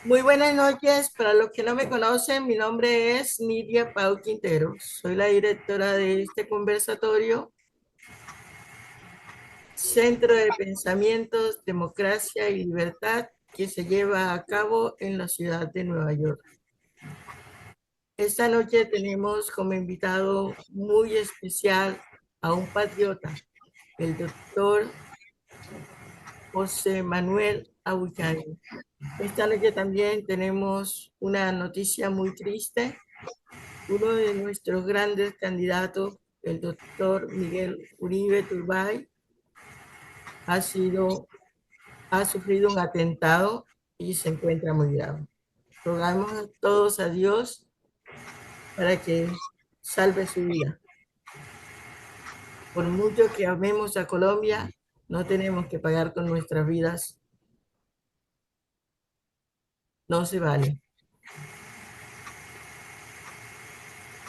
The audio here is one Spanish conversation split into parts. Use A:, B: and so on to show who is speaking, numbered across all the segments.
A: Muy buenas noches. Para los que no me conocen, mi nombre es Nidia Pau Quintero. Soy la directora de este conversatorio, Centro de Pensamientos, Democracia y Libertad, que se lleva a cabo en la ciudad de Nueva York. Esta noche tenemos como invitado muy especial a un patriota, el doctor José Manuel Abuchani. Esta noche también tenemos una noticia muy triste. Uno de nuestros grandes candidatos, el doctor Miguel Uribe Turbay, ha sido, ha sufrido un atentado y se encuentra muy grave. Rogamos todos a Dios para que salve su vida. Por mucho que amemos a Colombia, no tenemos que pagar con nuestras vidas. No se vale.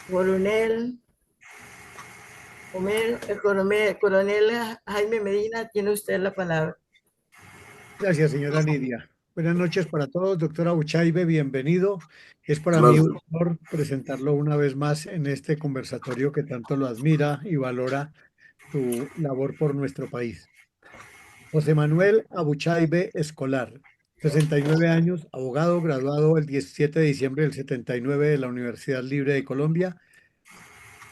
A: Coronel Coronel Jaime Medina, tiene usted la palabra.
B: Gracias, señora Lidia. Buenas noches para todos. Doctora Uchaibe, bienvenido. Es para mí un
C: Gracias.
B: honor presentarlo una vez más en este conversatorio que tanto lo admira y valora su labor por nuestro país. José Manuel Abuchaibe Escolar, 69 años, abogado, graduado el 17 de diciembre del 79 de la Universidad Libre de Colombia,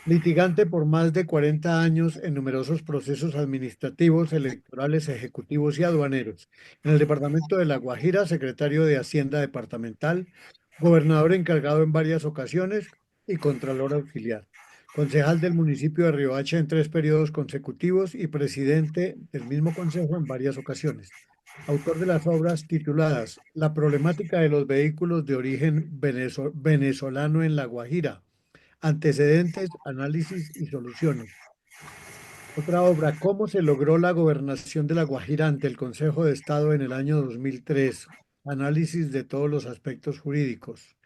B: litigante por más de 40 años en numerosos procesos administrativos, electorales, ejecutivos y aduaneros. En el departamento de La Guajira, secretario de Hacienda departamental, gobernador encargado en varias ocasiones y contralor auxiliar. Concejal del municipio de Riohacha en 3 periodos consecutivos y presidente del mismo consejo en varias ocasiones. Autor de las obras tituladas La problemática de los vehículos de origen venezolano en La Guajira, antecedentes, análisis y soluciones. Otra obra, ¿cómo se logró la gobernación de La Guajira ante el Consejo de Estado en el año 2003? Análisis de todos los aspectos jurídicos.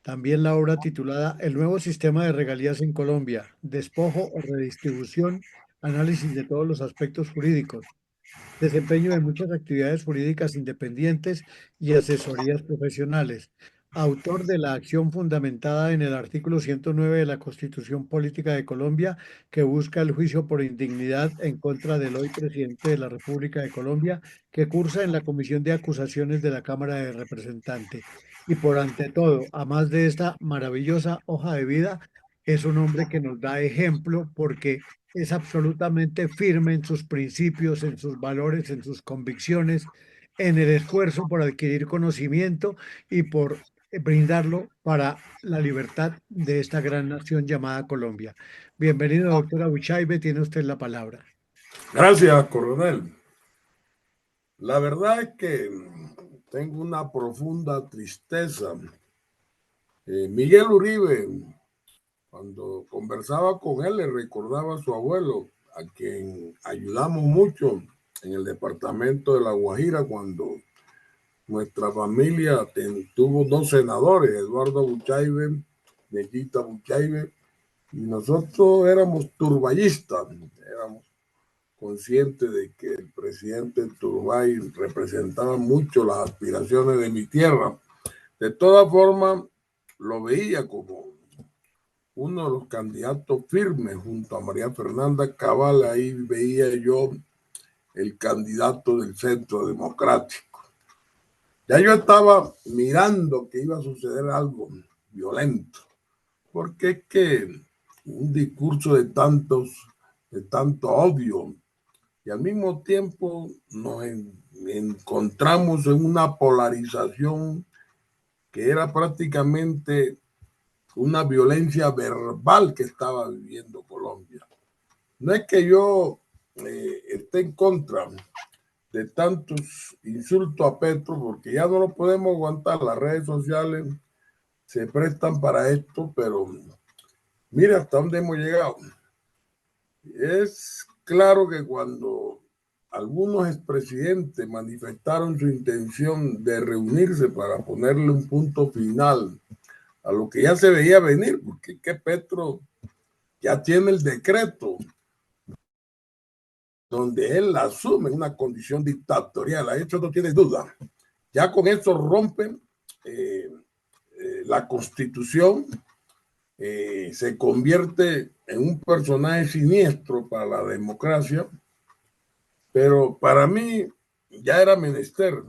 B: También la obra titulada El nuevo sistema de regalías en Colombia, despojo o redistribución, análisis de todos los aspectos jurídicos. Desempeño de muchas actividades jurídicas independientes y asesorías profesionales. Autor de la acción fundamentada en el artículo 109 de la Constitución Política de Colombia, que busca el juicio por indignidad en contra del hoy presidente de la República de Colombia, que cursa en la Comisión de Acusaciones de la Cámara de Representantes. Y por ante todo, a más de esta maravillosa hoja de vida, es un hombre que nos da ejemplo porque es absolutamente firme en sus principios, en sus valores, en sus convicciones, en el esfuerzo por adquirir conocimiento y por brindarlo para la libertad de esta gran nación llamada Colombia. Bienvenido, doctora Buchaibe, tiene usted la palabra.
C: Gracias, coronel. La verdad es que tengo una profunda tristeza. Miguel Uribe, cuando conversaba con él, le recordaba a su abuelo, a quien ayudamos mucho en el departamento de La Guajira cuando nuestra familia tuvo 2 senadores, Eduardo Buchaibe, Mellita Buchaibe, y nosotros éramos turbayistas, éramos consciente de que el presidente Turbay representaba mucho las aspiraciones de mi tierra. De todas formas, lo veía como uno de los candidatos firmes junto a María Fernanda Cabal. Ahí veía yo el candidato del Centro Democrático. Ya yo estaba mirando que iba a suceder algo violento, porque es que un discurso de tanto odio, y al mismo tiempo nos encontramos en una polarización que era prácticamente una violencia verbal que estaba viviendo Colombia. No es que yo esté en contra de tantos insultos a Petro, porque ya no lo podemos aguantar, las redes sociales se prestan para esto, pero mira hasta dónde hemos llegado. Es claro que cuando algunos expresidentes manifestaron su intención de reunirse para ponerle un punto final a lo que ya se veía venir, porque que Petro ya tiene el decreto donde él asume una condición dictatorial, a eso no tiene duda. Ya con eso rompen la Constitución, se convierte en un personaje siniestro para la democracia, pero para mí ya era menester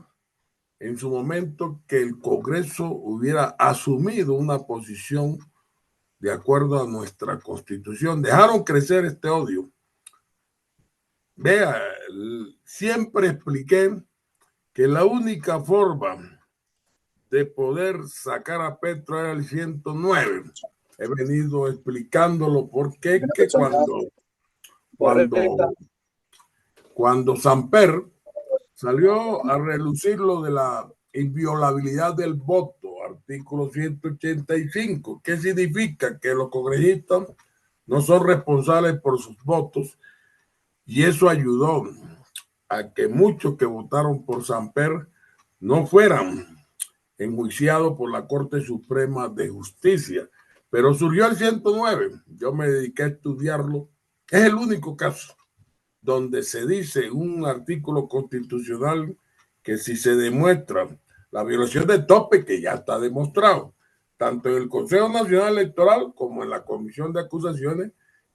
C: en su momento que el Congreso hubiera asumido una posición de acuerdo a nuestra Constitución. Dejaron crecer este odio. Vea, siempre expliqué que la única forma de poder sacar a Petro era el 109. He venido explicándolo porque que cuando Samper salió a relucir lo de la inviolabilidad del voto, artículo 185, ¿qué significa? Que los congresistas no son responsables por sus votos, y eso ayudó a que muchos que votaron por Samper no fueran enjuiciados por la Corte Suprema de Justicia. Pero surgió el 109, yo me dediqué a estudiarlo, es el único caso donde se dice un artículo constitucional que si se demuestra la violación de tope, que ya está demostrado, tanto en el Consejo Nacional Electoral como en la Comisión de Acusaciones,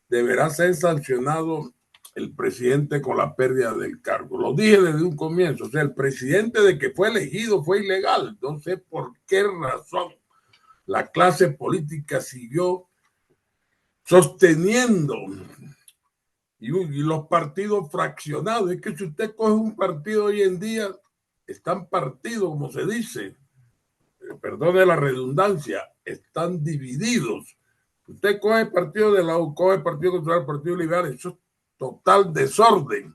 C: deberá ser sancionado el presidente con la pérdida del cargo. Lo dije desde un comienzo, o sea, el presidente de que fue elegido fue ilegal. No sé por qué razón la clase política siguió sosteniendo y los partidos fraccionados. Es que si usted coge un partido hoy en día, están partidos, como se dice, perdone la redundancia, están divididos. Usted coge el partido de la U, coge el Partido Cultural, el Partido Liberal, eso es total desorden.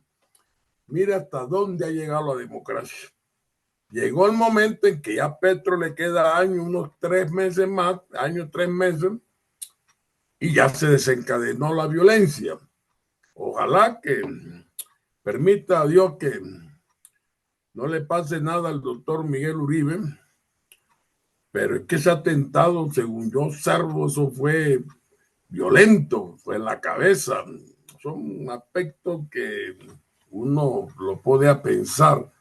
C: Mira hasta dónde ha llegado la democracia. Llegó el momento en que ya a Petro le queda unos 3 meses más, 3 meses, y ya se desencadenó la violencia. Ojalá que permita a Dios que no le pase nada al doctor Miguel Uribe, pero es que ese atentado, según yo observo, eso fue violento, fue en la cabeza. Son aspectos que uno lo puede pensar.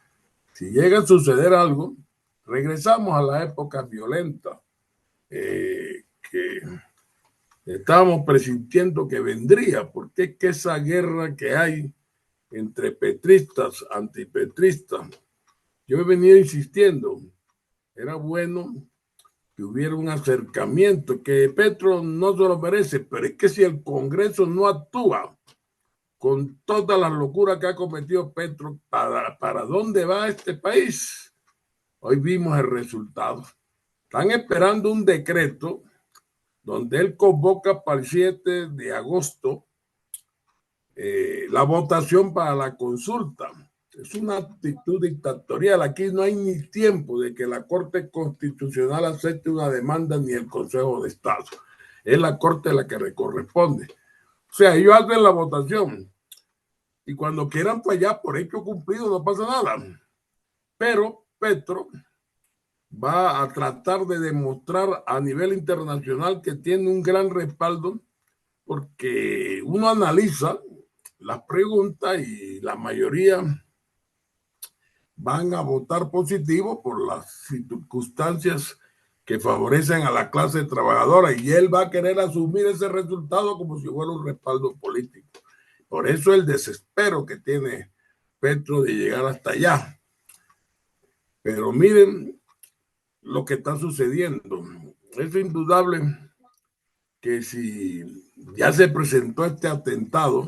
C: Si llega a suceder algo, regresamos a la época violenta que estábamos presintiendo que vendría, porque es que esa guerra que hay entre petristas, antipetristas, yo he venido insistiendo, era bueno que hubiera un acercamiento, que Petro no se lo merece, pero es que si el Congreso no actúa con todas las locuras que ha cometido Petro, ¿para dónde va este país? Hoy vimos el resultado. Están esperando un decreto donde él convoca para el 7 de agosto la votación para la consulta. Es una actitud dictatorial. Aquí no hay ni tiempo de que la Corte Constitucional acepte una demanda ni el Consejo de Estado. Es la Corte la que le corresponde. O sea, ellos hacen la votación y cuando quieran fallar por hecho cumplido no pasa nada. Pero Petro va a tratar de demostrar a nivel internacional que tiene un gran respaldo, porque uno analiza las preguntas y la mayoría van a votar positivo por las circunstancias que favorecen a la clase trabajadora, y él va a querer asumir ese resultado como si fuera un respaldo político. Por eso el desespero que tiene Petro de llegar hasta allá. Pero miren lo que está sucediendo. Es indudable que si ya se presentó este atentado,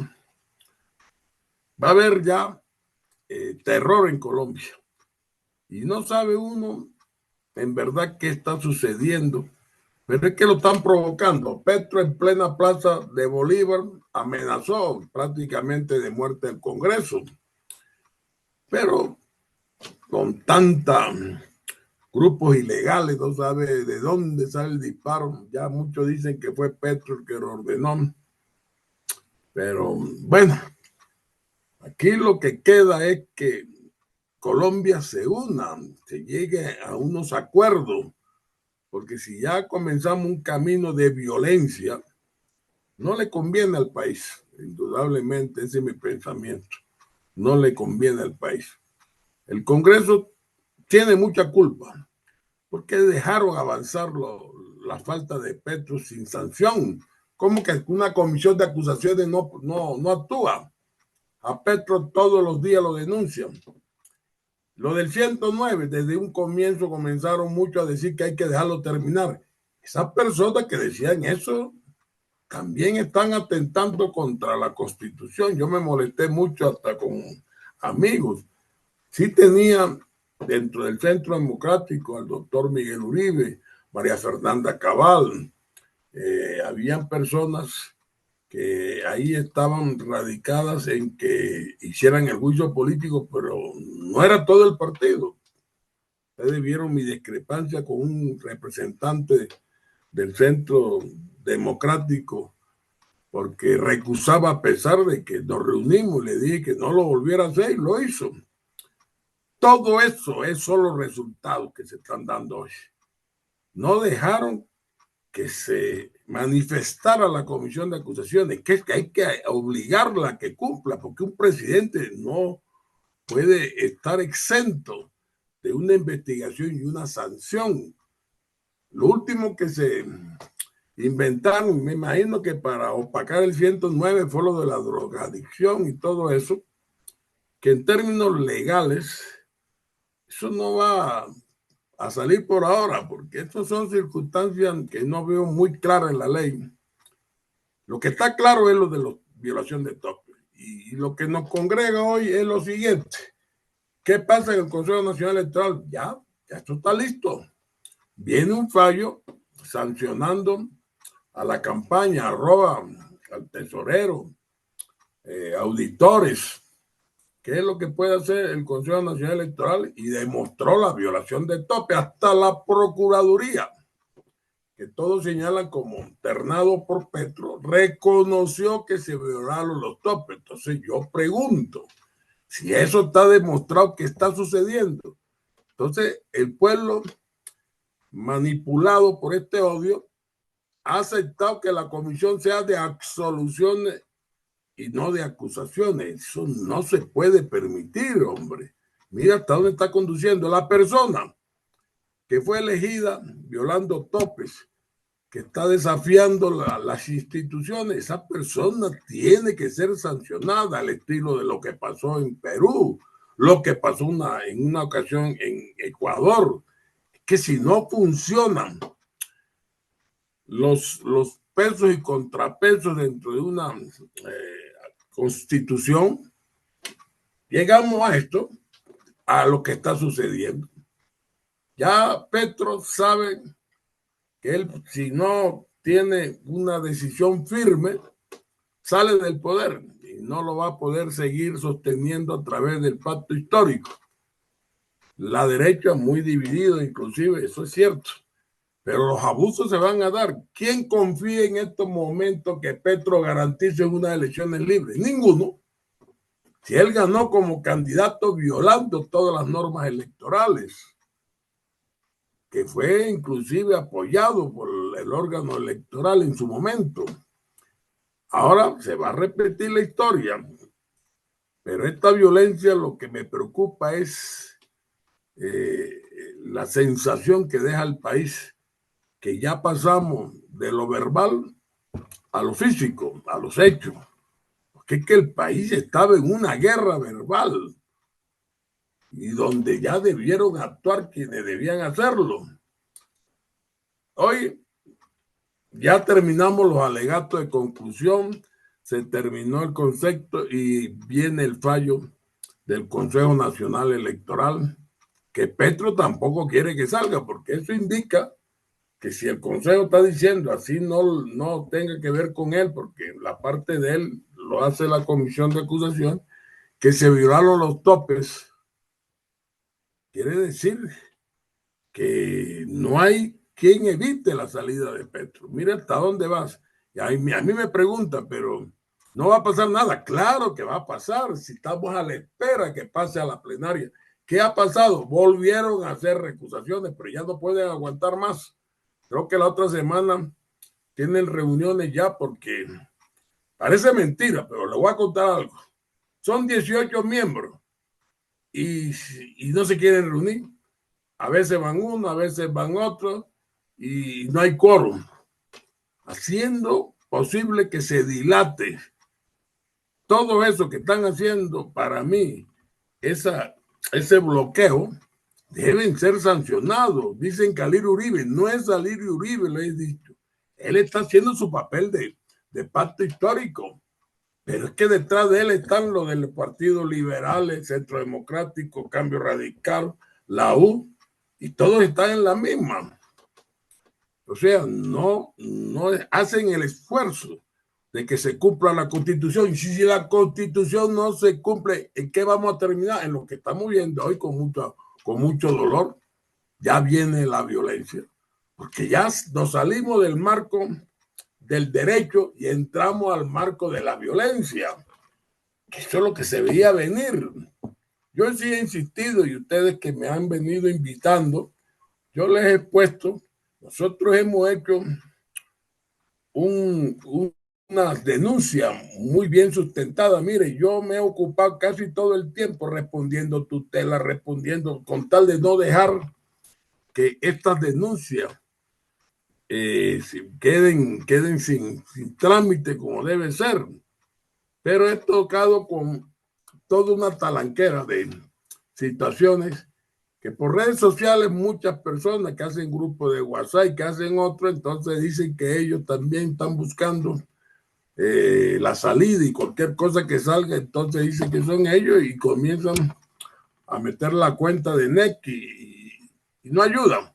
C: va a haber ya terror en Colombia. Y no sabe uno en verdad qué está sucediendo, pero es que lo están provocando. Petro en plena plaza de Bolívar amenazó prácticamente de muerte al Congreso, pero con tanta grupos ilegales, no sabe de dónde sale el disparo. Ya muchos dicen que fue Petro el que lo ordenó, pero bueno, aquí lo que queda es que Colombia se una, se llegue a unos acuerdos, porque si ya comenzamos un camino de violencia, no le conviene al país. Indudablemente, ese es mi pensamiento. No le conviene al país. El Congreso tiene mucha culpa, porque dejaron avanzar la falta de Petro sin sanción. ¿Cómo que una comisión de acusaciones no actúa? A Petro todos los días lo denuncian. Lo del 109, desde un comienzo comenzaron muchos a decir que hay que dejarlo terminar. Esas personas que decían eso también están atentando contra la Constitución. Yo me molesté mucho hasta con amigos. Sí tenía dentro del Centro Democrático al doctor Miguel Uribe, María Fernanda Cabal, habían personas que ahí estaban radicadas en que hicieran el juicio político, pero no era todo el partido. Ustedes vieron mi discrepancia con un representante del Centro Democrático porque recusaba a pesar de que nos reunimos y le dije que no lo volviera a hacer y lo hizo. Todo eso es solo resultados que se están dando hoy. No dejaron que se manifestara la comisión de acusaciones, que es que hay que obligarla a que cumpla, porque un presidente no puede estar exento de una investigación y una sanción. Lo último que se inventaron, me imagino que para opacar el 109 fue lo de la drogadicción y todo eso, que en términos legales eso no va a salir por ahora, porque estas son circunstancias que no veo muy claras en la ley. Lo que está claro es lo de la violación de tope. Y lo que nos congrega hoy es lo siguiente. ¿Qué pasa en el Consejo Nacional Electoral? Ya esto está listo. Viene un fallo sancionando a la campaña, al tesorero, auditores. ¿Qué es lo que puede hacer el Consejo Nacional Electoral? Y demostró la violación de tope. Hasta la Procuraduría, que todos señalan como ternado por Petro, reconoció que se violaron los topes. Entonces yo pregunto, si eso está demostrado que está sucediendo, entonces el pueblo manipulado por este odio ha aceptado que la comisión sea de absoluciones y no de acusaciones. Eso no se puede permitir, hombre. Mira hasta dónde está conduciendo la persona que fue elegida violando topes, que está desafiando las instituciones. Esa persona tiene que ser sancionada al estilo de lo que pasó en Perú, lo que pasó en una ocasión en Ecuador, que si no funcionan los pesos y contrapesos dentro de una constitución, llegamos a esto, a lo que está sucediendo. Ya Petro sabe que él, si no tiene una decisión firme, sale del poder y no lo va a poder seguir sosteniendo a través del pacto histórico. La derecha muy dividida, inclusive, eso es cierto, pero los abusos se van a dar. ¿Quién confía en estos momentos que Petro garantice unas elecciones libres? Ninguno. Si él ganó como candidato violando todas las normas electorales, que fue inclusive apoyado por el órgano electoral en su momento. Ahora se va a repetir la historia, pero esta violencia lo que me preocupa es la sensación que deja el país, que ya pasamos de lo verbal a lo físico, a los hechos, porque es que el país estaba en una guerra verbal y donde ya debieron actuar quienes debían hacerlo. Hoy ya terminamos los alegatos de conclusión, se terminó el concepto y viene el fallo del Consejo Nacional Electoral, que Petro tampoco quiere que salga, porque eso indica que si el Consejo está diciendo así no tenga que ver con él, porque la parte de él lo hace la comisión de acusación, que se violaron los topes, quiere decir que no hay quien evite la salida de Petro. Mira hasta dónde vas. Y a mí me preguntan, pero no va a pasar nada. Claro que va a pasar si estamos a la espera que pase a la plenaria. ¿Qué ha pasado? Volvieron a hacer recusaciones, pero ya no pueden aguantar más. Creo que la otra semana tienen reuniones ya porque parece mentira, pero le voy a contar algo. Son 18 miembros y no se quieren reunir. a veces van uno, a veces van otro, y no hay quórum, haciendo posible que se dilate. Todo eso que están haciendo, para mí, ese bloqueo, deben ser sancionados. Dicen que Alirio Uribe, no es Alirio Uribe, lo he dicho. Él está haciendo su papel de pacto histórico, pero es que detrás de él están los del Partido Liberal, el Centro Democrático, Cambio Radical, la U, y todos están en la misma. O sea, no hacen el esfuerzo de que se cumpla la Constitución. Y si la Constitución no se cumple, ¿en qué vamos a terminar? En lo que estamos viendo hoy con mucho dolor. Ya viene la violencia, porque ya nos salimos del marco del derecho y entramos al marco de la violencia, que eso es lo que se veía venir. Yo sí he insistido, y ustedes que me han venido invitando, yo les he puesto, nosotros hemos hecho una denuncia muy bien sustentada. Mire, yo me he ocupado casi todo el tiempo respondiendo tutela, respondiendo con tal de no dejar que estas denuncias queden sin trámite como debe ser. Pero he tocado con toda una talanquera de situaciones que por redes sociales muchas personas que hacen grupos de WhatsApp y que hacen otro, entonces dicen que ellos también están buscando la salida, y cualquier cosa que salga, entonces dicen que son ellos y comienzan a meter la cuenta de NEC y no ayudan.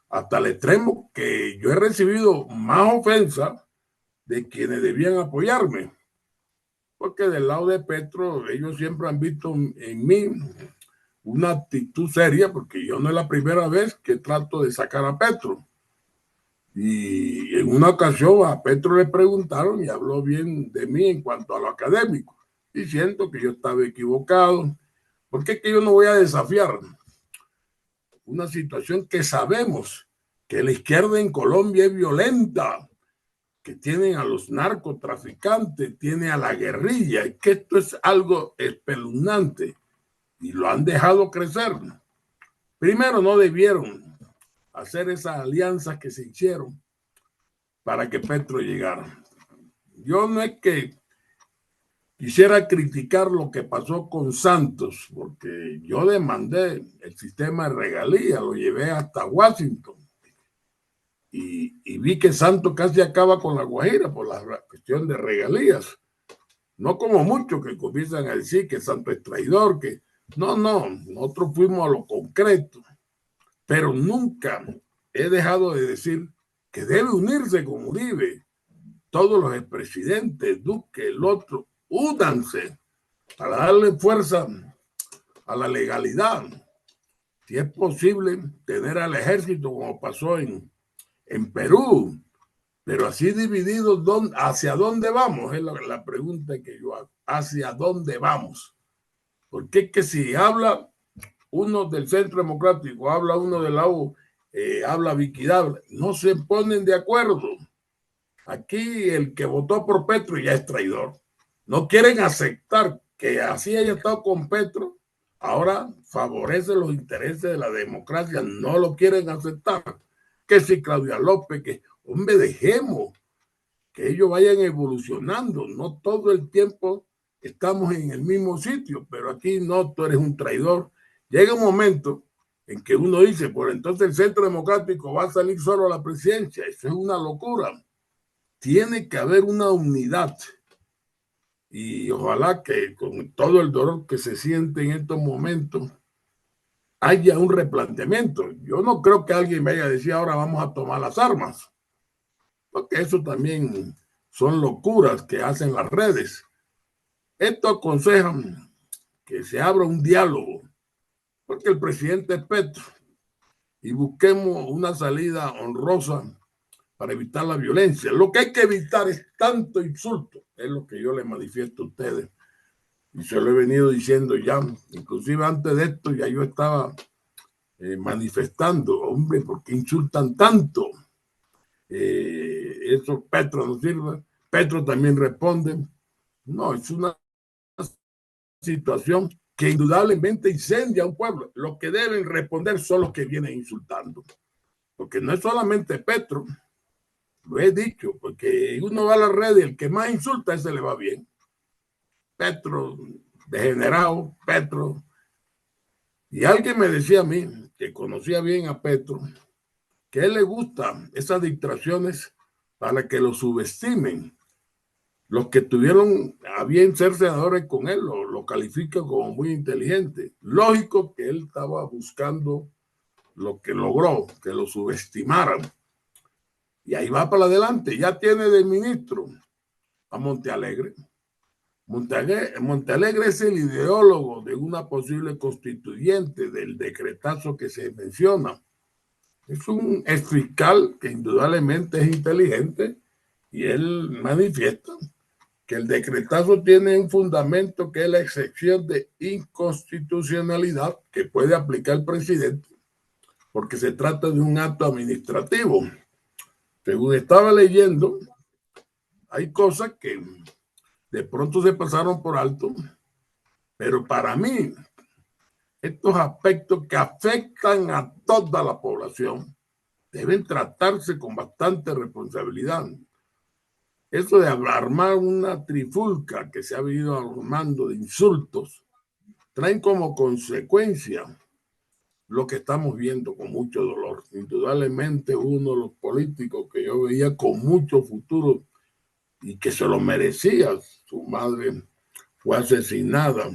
C: Hasta el extremo que yo he recibido más ofensa de quienes debían apoyarme, porque del lado de Petro ellos siempre han visto en mí una actitud seria, porque yo no es la primera vez que trato de sacar a Petro. Y en una ocasión a Petro le preguntaron y habló bien de mí en cuanto a lo académico, diciendo que yo estaba equivocado, porque es que yo no voy a desafiar una situación que sabemos que la izquierda en Colombia es violenta, que tienen a los narcotraficantes, tiene a la guerrilla, y que esto es algo espeluznante y lo han dejado crecer. Primero, no debieron hacer esas alianzas que se hicieron para que Petro llegara. Yo no es que quisiera criticar lo que pasó con Santos, porque yo demandé el sistema de regalías, lo llevé hasta Washington. Y vi que Santos casi acaba con la Guajira por la cuestión de regalías. No como muchos que comienzan a decir que Santos es traidor, que no, nosotros fuimos a lo concreto, pero nunca he dejado de decir que debe unirse con Uribe. Todos los expresidentes, Duque, el otro, únanse para darle fuerza a la legalidad. Si es posible tener al ejército como pasó en Perú, pero así divididos, ¿hacia dónde vamos? Es la pregunta que yo hago. ¿Hacia dónde vamos? Porque es que si habla uno del Centro Democrático, habla uno de la U, habla Viquidable, no se ponen de acuerdo. Aquí el que votó por Petro ya es traidor. No quieren aceptar que así haya estado con Petro, ahora favorece los intereses de la democracia, no lo quieren aceptar. Que si Claudia López, que hombre, dejemos que ellos vayan evolucionando, no todo el tiempo estamos en el mismo sitio, pero aquí no, tú eres un traidor. Llega un momento en que uno dice, por entonces el Centro Democrático va a salir solo a la presidencia, eso es una locura. Tiene que haber una unidad y ojalá que con todo el dolor que se siente en estos momentos haya un replanteamiento. Yo no creo que alguien vaya a decir ahora vamos a tomar las armas, porque eso también son locuras que hacen las redes. Esto aconseja que se abra un diálogo, porque el presidente es Petro, y busquemos una salida honrosa para evitar la violencia. Lo que hay que evitar es tanto insulto, es lo que yo les manifiesto a ustedes. Y se lo he venido diciendo ya, inclusive antes de esto ya yo estaba manifestando, hombre, ¿por qué insultan tanto? Eso Petro no sirve. Petro también responde. No, es una situación que indudablemente incendia a un pueblo. Los que deben responder son los que vienen insultando. Porque no es solamente Petro, lo he dicho, porque uno va a la red y el que más insulta, ese le va bien. Petro, degenerado, Petro. Y alguien me decía a mí, que conocía bien a Petro, que a él le gustan esas distracciones para que lo subestimen. Los que tuvieron a bien ser senadores con él lo califican como muy inteligente. Lógico que él estaba buscando lo que logró, que lo subestimaran. Y ahí va para adelante. Ya tiene de ministro a Montealegre. Montealegre es el ideólogo de una posible constituyente, del decretazo que se menciona. Es un exfiscal que indudablemente es inteligente y él manifiesta que el decretazo tiene un fundamento que es la excepción de inconstitucionalidad que puede aplicar el presidente porque se trata de un acto administrativo. Según estaba leyendo, hay cosas que de pronto se pasaron por alto, pero para mí estos aspectos que afectan a toda la población deben tratarse con bastante responsabilidad. Eso de armar una trifulca que se ha venido armando de insultos traen como consecuencia lo que estamos viendo con mucho dolor. Indudablemente uno de los políticos que yo veía con mucho futuro y que se lo merecía. Su madre fue asesinada.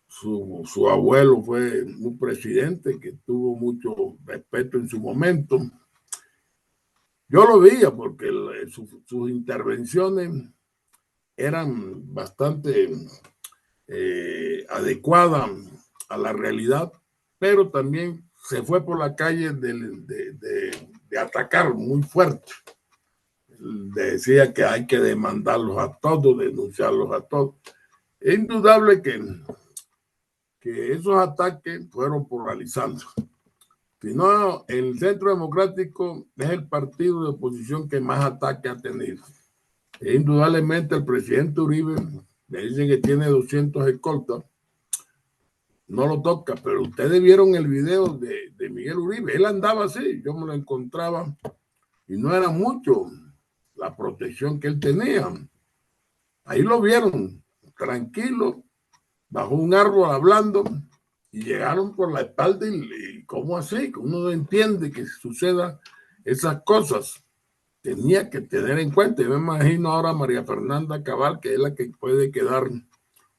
C: Su abuelo fue un presidente que tuvo mucho respeto en su momento. Yo lo veía porque sus intervenciones eran bastante adecuadas a la realidad, pero también se fue por la calle de atacar muy fuerte. Decía que hay que demandarlos a todos, denunciarlos a todos. Es indudable que esos ataques fueron polarizando. Si no, el Centro Democrático es el partido de oposición que más ataques ha tenido. Indudablemente el presidente Uribe, le dicen que tiene 200 escoltas, no lo toca, pero ustedes vieron el video de Miguel Uribe, él andaba así, yo me lo encontraba y no era mucho la protección que él tenía. Ahí lo vieron, tranquilo, bajo un árbol hablando y llegaron por la espalda y ¿cómo así? Uno no entiende que suceda esas cosas. Tenía que tener en cuenta, yo me imagino ahora a María Fernanda Cabal, que es la que puede quedar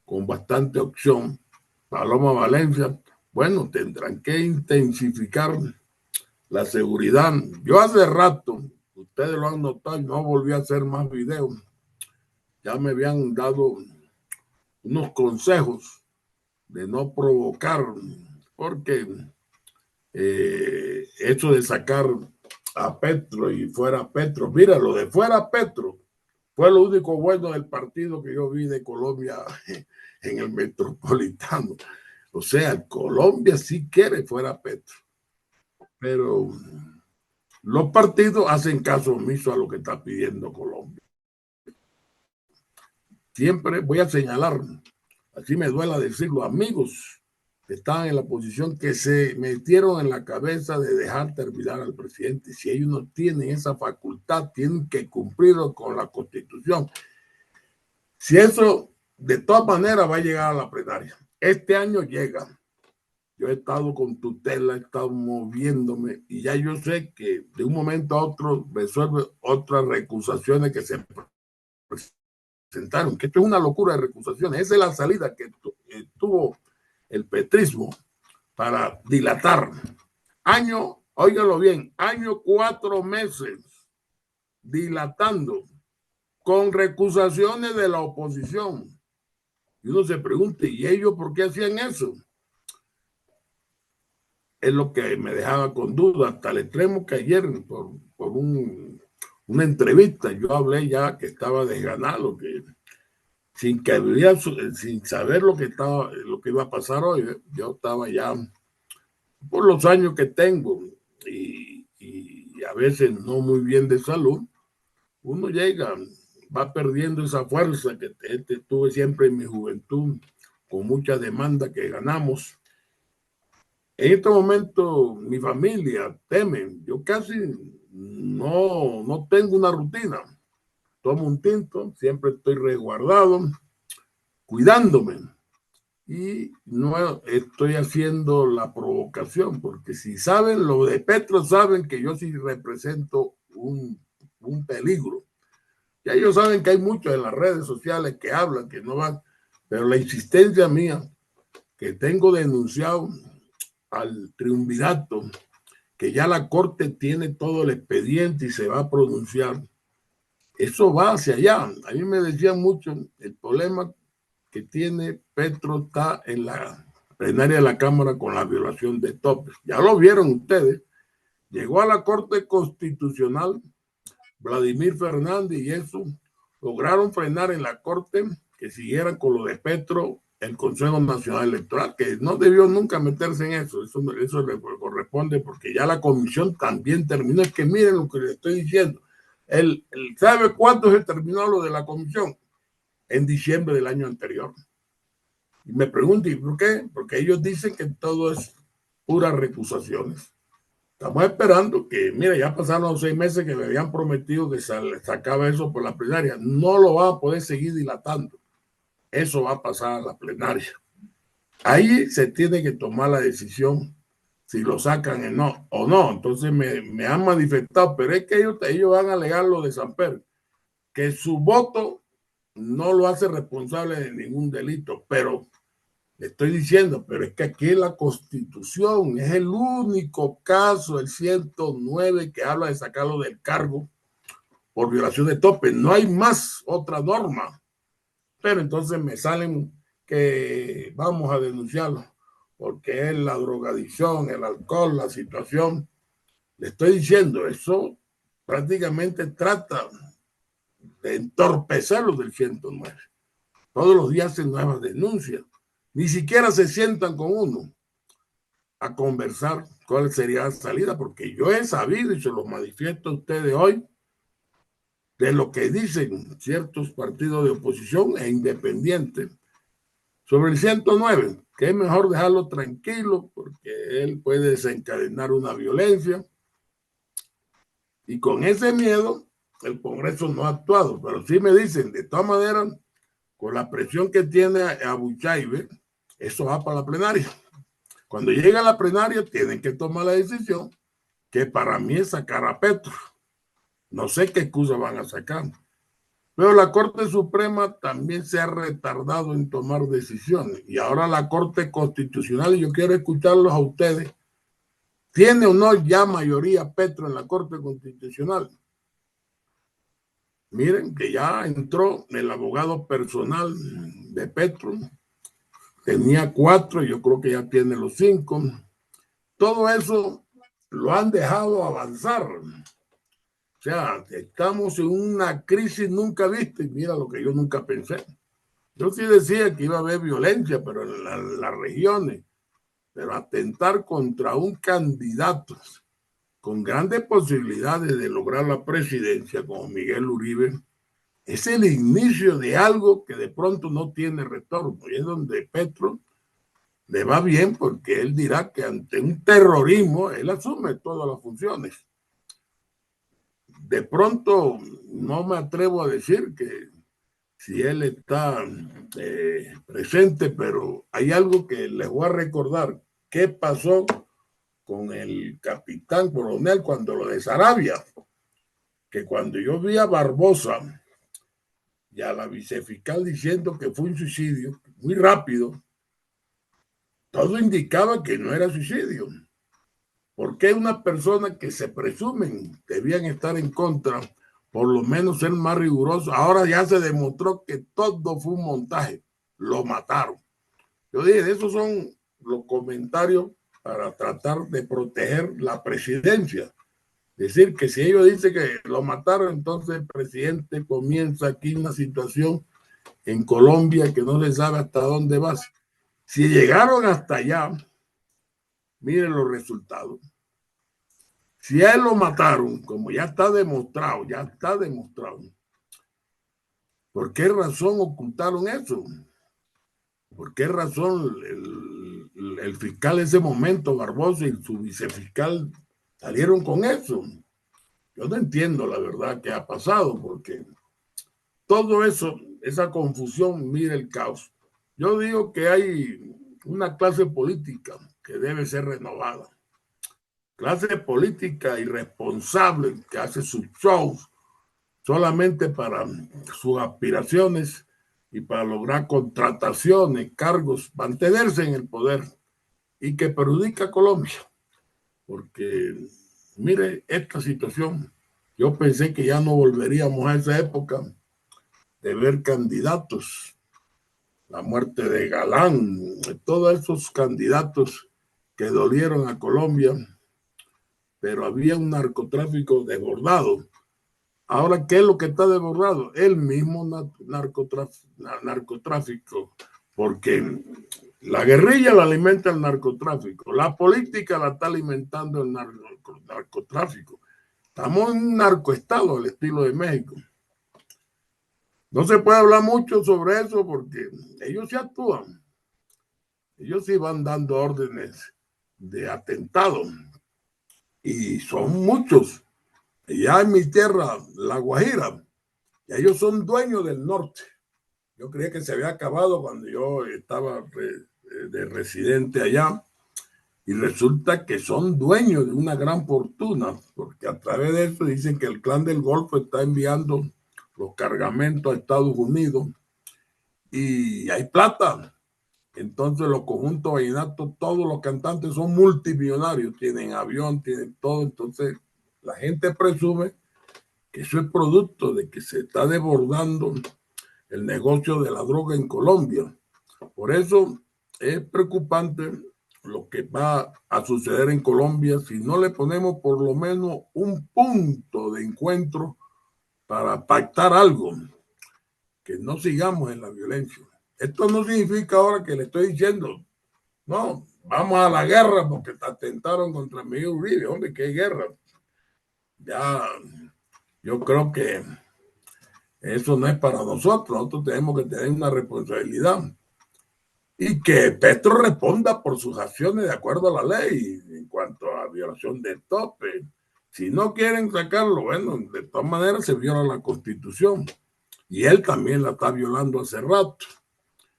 C: con bastante opción. Paloma Valencia, bueno, tendrán que intensificar la seguridad. Yo hace rato, ustedes lo han notado, no volví a hacer más videos. Ya me habían dado unos consejos de no provocar, porque eso de sacar a Petro y fuera Petro, mira, lo de fuera Petro fue lo único bueno del partido que yo vi de Colombia en el Metropolitano. O sea, Colombia sí quiere fuera Petro, pero los partidos hacen caso omiso a lo que está pidiendo Colombia. Siempre voy a señalar, así me duela decirlo, amigos que estaban en la posición que se metieron en la cabeza de dejar terminar al presidente. Si ellos no tienen esa facultad, tienen que cumplirlo con la Constitución. Si eso de todas maneras va a llegar a la plenaria. Este año llega. Yo he estado con tutela, he estado moviéndome y ya yo sé que de un momento a otro resuelve otras recusaciones que se presentaron, que esto es una locura de recusaciones. Esa es la salida que tuvo el petrismo para dilatar. Año, óigalo bien, año 4 meses dilatando con recusaciones de la oposición. Y uno se pregunta, ¿y ellos por qué hacían eso? Es lo que me dejaba con duda, hasta el extremo que ayer por una entrevista yo hablé ya que estaba desganado, que sin saber lo que iba a pasar hoy, yo estaba ya por los años que tengo y a veces no muy bien de salud, uno llega, va perdiendo esa fuerza que tuve siempre en mi juventud, con muchas demandas que ganamos. En este momento mi familia teme, yo casi no tengo una rutina, tomo un tinto, siempre estoy resguardado, cuidándome y no estoy haciendo la provocación, porque si saben lo de Petro, saben que yo sí represento un peligro. Ya ellos saben que hay muchos en las redes sociales que hablan, que no van, pero la insistencia mía, que tengo denunciado al triunvirato, que ya la corte tiene todo el expediente y se va a pronunciar, eso va hacia allá. A mí me decían mucho, el problema que tiene Petro está en la plenaria de la Cámara con la violación de topes. Ya lo vieron ustedes. Llegó a la Corte Constitucional Vladimir Fernández y eso lograron frenar en la Corte que siguieran con lo de Petro el Consejo Nacional Electoral, que no debió nunca meterse en eso. Eso le corresponde porque ya la comisión también terminó. Es que miren lo que le estoy diciendo. ¿Sabe cuánto se terminó lo de la comisión? En diciembre del año anterior. Y me pregunto, ¿y por qué? Porque ellos dicen que todo es puras recusaciones. Estamos esperando que, mira, ya pasaron los 6 meses que me habían prometido que sacaba eso por la plenaria. No lo van a poder seguir dilatando. Eso va a pasar a la plenaria. Ahí se tiene que tomar la decisión si lo sacan o no. Entonces me han manifestado, pero es que ellos van a alegar lo de Samper, que su voto no lo hace responsable de ningún delito, pero le estoy diciendo, pero es que aquí la Constitución es el único caso, el 109, que habla de sacarlo del cargo por violación de tope. No hay más otra norma. Pero entonces me salen que vamos a denunciarlo porque es la drogadicción, el alcohol, la situación. Le estoy diciendo, eso prácticamente trata de entorpecerlo del 109. Todos los días hacen nuevas denuncias. Ni siquiera se sientan con uno a conversar cuál sería la salida, porque yo he sabido y se lo manifiesto a ustedes hoy de lo que dicen ciertos partidos de oposición e independientes sobre el 109, que es mejor dejarlo tranquilo porque él puede desencadenar una violencia. Y con ese miedo, el Congreso no ha actuado. Pero sí me dicen, de todas maneras, con la presión que tiene Abuchaibe, eso va para la plenaria. Cuando llega a la plenaria, tienen que tomar la decisión, que para mí es sacar a Petro. No sé qué excusa van a sacar. Pero la Corte Suprema también se ha retardado en tomar decisiones. Y ahora la Corte Constitucional, y yo quiero escucharlos a ustedes, ¿tiene o no ya mayoría Petro en la Corte Constitucional? Miren que ya entró el abogado personal de Petro, tenía 4, yo creo que ya tiene los 5. Todo eso lo han dejado avanzar. O sea, estamos en una crisis nunca vista y mira lo que yo nunca pensé. Yo sí decía que iba a haber violencia, pero en las regiones, pero atentar contra un candidato con grandes posibilidades de lograr la presidencia como Miguel Uribe, es el inicio de algo que de pronto no tiene retorno. Y es donde Petro le va bien porque él dirá que ante un terrorismo él asume todas las funciones. De pronto no me atrevo a decir que si él está presente, pero hay algo que les voy a recordar. ¿Qué pasó con el capitán coronel cuando lo de Sarabia? Que cuando yo vi a Barbosa y a la vicefiscal diciendo que fue un suicidio, muy rápido, todo indicaba que no era suicidio. ¿Por qué una persona que se presumen debían estar en contra, por lo menos ser más riguroso? Ahora ya se demostró que todo fue un montaje, lo mataron. Yo dije, esos son los comentarios para tratar de proteger la presidencia. Decir que si ellos dicen que lo mataron, entonces el presidente comienza aquí una situación en Colombia que no se sabe hasta dónde va. Si llegaron hasta allá, miren los resultados. Si a él lo mataron, como ya está demostrado, ¿por qué razón ocultaron eso? ¿Por qué razón el fiscal en ese momento, Barbosa, y su vicefiscal salieron con eso? Yo no entiendo la verdad que ha pasado, porque todo eso, esa confusión, mira el caos. Yo digo que hay una clase política que debe ser renovada. Clase política irresponsable que hace sus shows solamente para sus aspiraciones y para lograr contrataciones, cargos, mantenerse en el poder y que perjudica a Colombia. Porque, mire, esta situación, yo pensé que ya no volveríamos a esa época de ver candidatos, la muerte de Galán, todos esos candidatos que dolieron a Colombia, pero había un narcotráfico desbordado. Ahora, ¿qué es lo que está desbordado? El mismo narcotráfico, porque la guerrilla la alimenta el narcotráfico, la política la está alimentando el narcotráfico. Estamos en un narcoestado al estilo de México. No se puede hablar mucho sobre eso porque ellos sí actúan. Ellos sí van dando órdenes de atentado y son muchos. Ya en mi tierra, La Guajira, ya ellos son dueños del norte. Yo creía que se había acabado cuando yo estaba de residente allá y resulta que son dueños de una gran fortuna, porque a través de eso dicen que el Clan del Golfo está enviando los cargamentos a Estados Unidos y hay plata. Entonces los conjuntos vallenatos, todos los cantantes son multimillonarios, tienen avión, tienen todo. Entonces la gente presume que eso es producto de que se está desbordando el negocio de la droga en Colombia. Por eso es preocupante lo que va a suceder en Colombia si no le ponemos por lo menos un punto de encuentro para pactar algo, que no sigamos en la violencia. Esto no significa ahora que le estoy diciendo, no, vamos a la guerra porque atentaron contra Miguel Uribe. Hombre, ¿qué guerra? Ya, yo creo que eso no es para nosotros. Nosotros tenemos que tener una responsabilidad y que Petro responda por sus acciones de acuerdo a la ley en cuanto a violación del tope. Si no quieren sacarlo, bueno, de todas maneras se viola la Constitución y él también la está violando hace rato.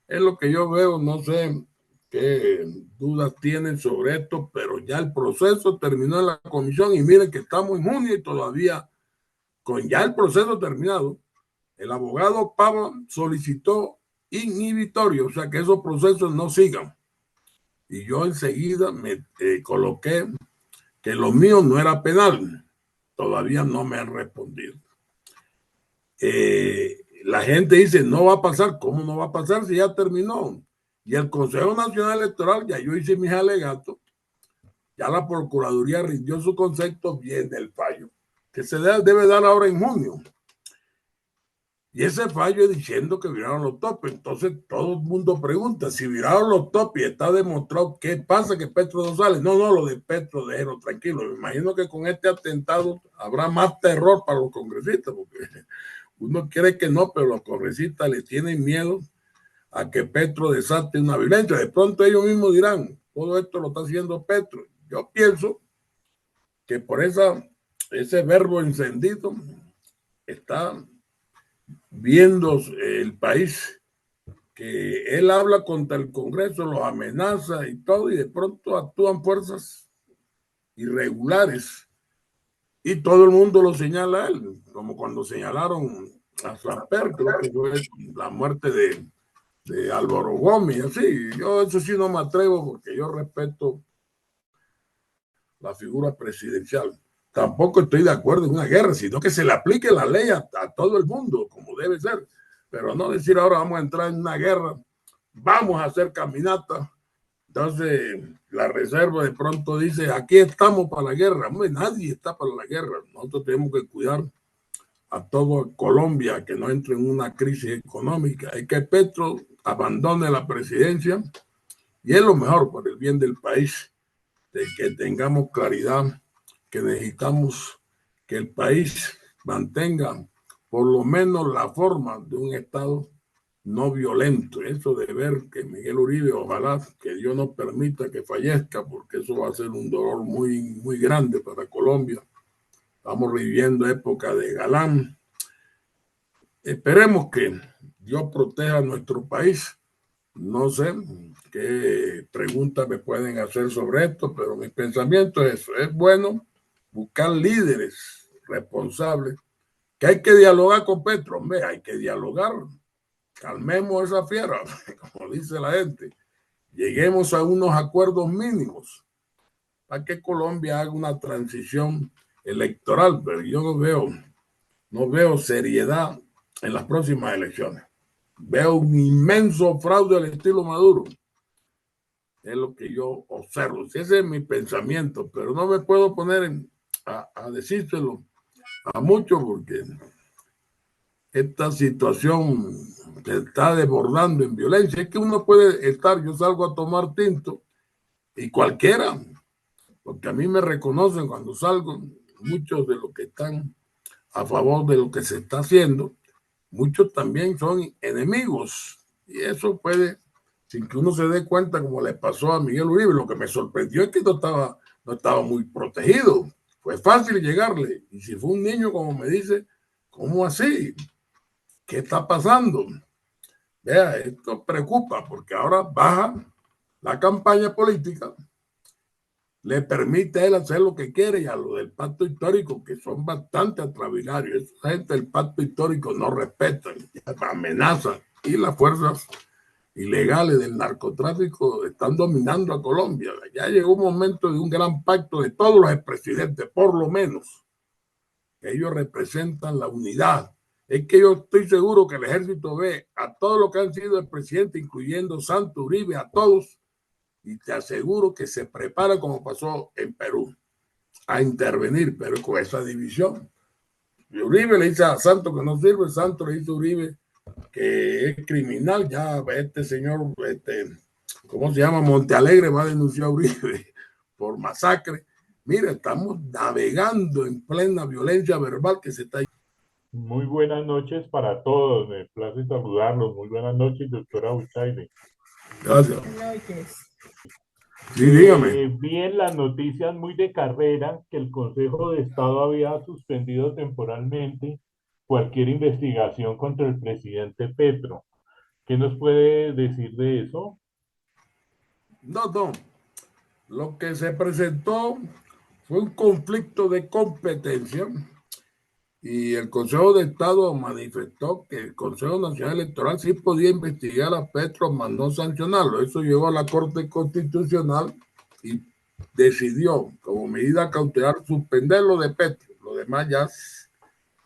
C: Es lo que yo veo, no sé qué dudas tienen sobre esto, pero ya el proceso terminó en la comisión y miren que estamos en junio y todavía con ya el proceso terminado, el abogado Pava solicitó inhibitorio, o sea que esos procesos no sigan. Y yo enseguida me coloqué que lo mío no era penal. Todavía no me han respondido. La gente dice, no va a pasar. ¿Cómo no va a pasar si ya terminó? Y el Consejo Nacional Electoral, ya yo hice mis alegatos, ya la Procuraduría rindió su concepto, viene el fallo, que se debe dar ahora en junio. Y ese fallo es diciendo que viraron los topes. Entonces todo el mundo pregunta, si viraron los topes y está demostrado, ¿qué pasa que Petro no sale? No, lo de Petro, déjenlo tranquilo. Me imagino que con este atentado habrá más terror para los congresistas, porque uno quiere que no, pero los congresistas le tienen miedo a que Petro desate una violencia. De pronto ellos mismos dirán, todo esto lo está haciendo Petro. Yo pienso que por ese verbo encendido está viendo el país que él habla contra el Congreso, los amenaza y todo, y de pronto actúan fuerzas irregulares y todo el mundo lo señala a él, como cuando señalaron a Samper, creo que fue la muerte de Álvaro Gómez, así. Yo eso sí no me atrevo porque yo respeto la figura presidencial. Tampoco estoy de acuerdo en una guerra, sino que se le aplique la ley a todo el mundo, como debe ser. Pero no decir ahora vamos a entrar en una guerra, vamos a hacer caminata. Entonces la reserva de pronto dice, aquí estamos para la guerra. Hombre, nadie está para la guerra. Nosotros tenemos que cuidar a todo Colombia que no entre en una crisis económica. Hay que Petro abandone la presidencia y es lo mejor por el bien del país, de que tengamos claridad que necesitamos que el país mantenga por lo menos la forma de un Estado no violento. Eso de ver que Miguel Uribe, ojalá que Dios no permita que fallezca, porque eso va a ser un dolor muy, muy grande para Colombia. Estamos viviendo época de Galán. Esperemos que Dios proteja a nuestro país. No sé qué preguntas me pueden hacer sobre esto, pero mi pensamiento es eso. Es bueno buscar líderes responsables, que hay que dialogar con Petro. Hombre, hay que dialogar. Calmemos esa fiera, como dice la gente. Lleguemos a unos acuerdos mínimos para que Colombia haga una transición electoral, pero yo no veo seriedad en las próximas elecciones. Veo un inmenso fraude al estilo Maduro. Es lo que yo observo. Ese es mi pensamiento, pero no me puedo poner a decírselo a muchos porque esta situación se está desbordando en violencia. Es que uno puede estar, yo salgo a tomar tinto y cualquiera, porque a mí me reconocen cuando salgo, muchos de los que están a favor de lo que se está haciendo, muchos también son enemigos y eso puede, sin que uno se dé cuenta, como le pasó a Miguel Uribe. Lo que me sorprendió es que no estaba muy protegido, fue fácil llegarle, y si fue un niño, como me dice, ¿cómo así? ¿Qué está pasando? Vea, esto preocupa porque ahora baja la campaña política, le permite a él hacer lo que quiere, y a lo del pacto histórico, que son bastante atravilarios. Esa gente del pacto histórico no respetan, amenazan, y las fuerzas ilegales del narcotráfico están dominando a Colombia. Ya llegó un momento de un gran pacto de todos los expresidentes, por lo menos, que ellos representan la unidad. Es que yo estoy seguro que el ejército ve a todos los que han sido el presidente, incluyendo Santos, Uribe, a todos, y te aseguro que se prepara, como pasó en Perú, a intervenir, pero con esa división. Y Uribe le dice a Santos que no sirve, Santos le dice a Uribe que es criminal. Ya este señor, ¿cómo se llama? Montealegre va a denunciar a Uribe por masacre. Mira, estamos navegando en plena violencia verbal que se está.
D: Muy buenas noches para todos, me place saludarlos. Muy buenas noches, doctora Buchaide.
C: Gracias.
A: Buenas noches.
C: Sí, dígame.
D: Vi en las noticias muy de carrera que el Consejo de Estado había suspendido temporalmente cualquier investigación contra el presidente Petro. ¿Qué nos puede decir de eso?
C: No. Lo que se presentó fue un conflicto de competencia, y el Consejo de Estado manifestó que el Consejo Nacional Electoral sí podía investigar a Petro, mas no sancionarlo. Eso llegó a la Corte Constitucional y decidió, como medida cautelar, suspenderlo de Petro. Lo demás ya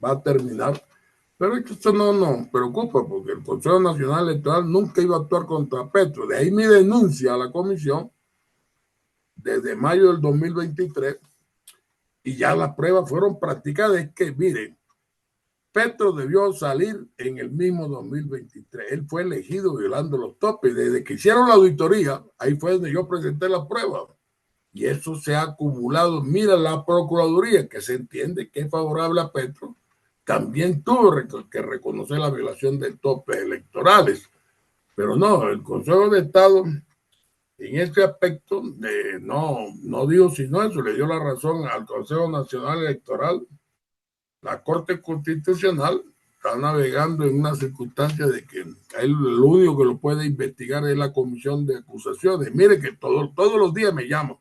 C: va a terminar. Pero eso no nos preocupa, porque el Consejo Nacional Electoral nunca iba a actuar contra Petro. De ahí mi denuncia a la comisión desde mayo del 2023, y ya las pruebas fueron practicadas. Es que, miren, Petro debió salir en el mismo 2023. Él fue elegido violando los topes. Desde que hicieron la auditoría, ahí fue donde yo presenté la prueba. Y eso se ha acumulado. Mira, la Procuraduría, que se entiende que es favorable a Petro, también tuvo que reconocer la violación de topes electorales. Pero no, el Consejo de Estado en este aspecto no dijo sino eso, le dio la razón al Consejo Nacional Electoral. La Corte Constitucional está navegando en una circunstancia de que él lo único que lo puede investigar es la comisión de acusaciones. Mire que todos los días me llaman,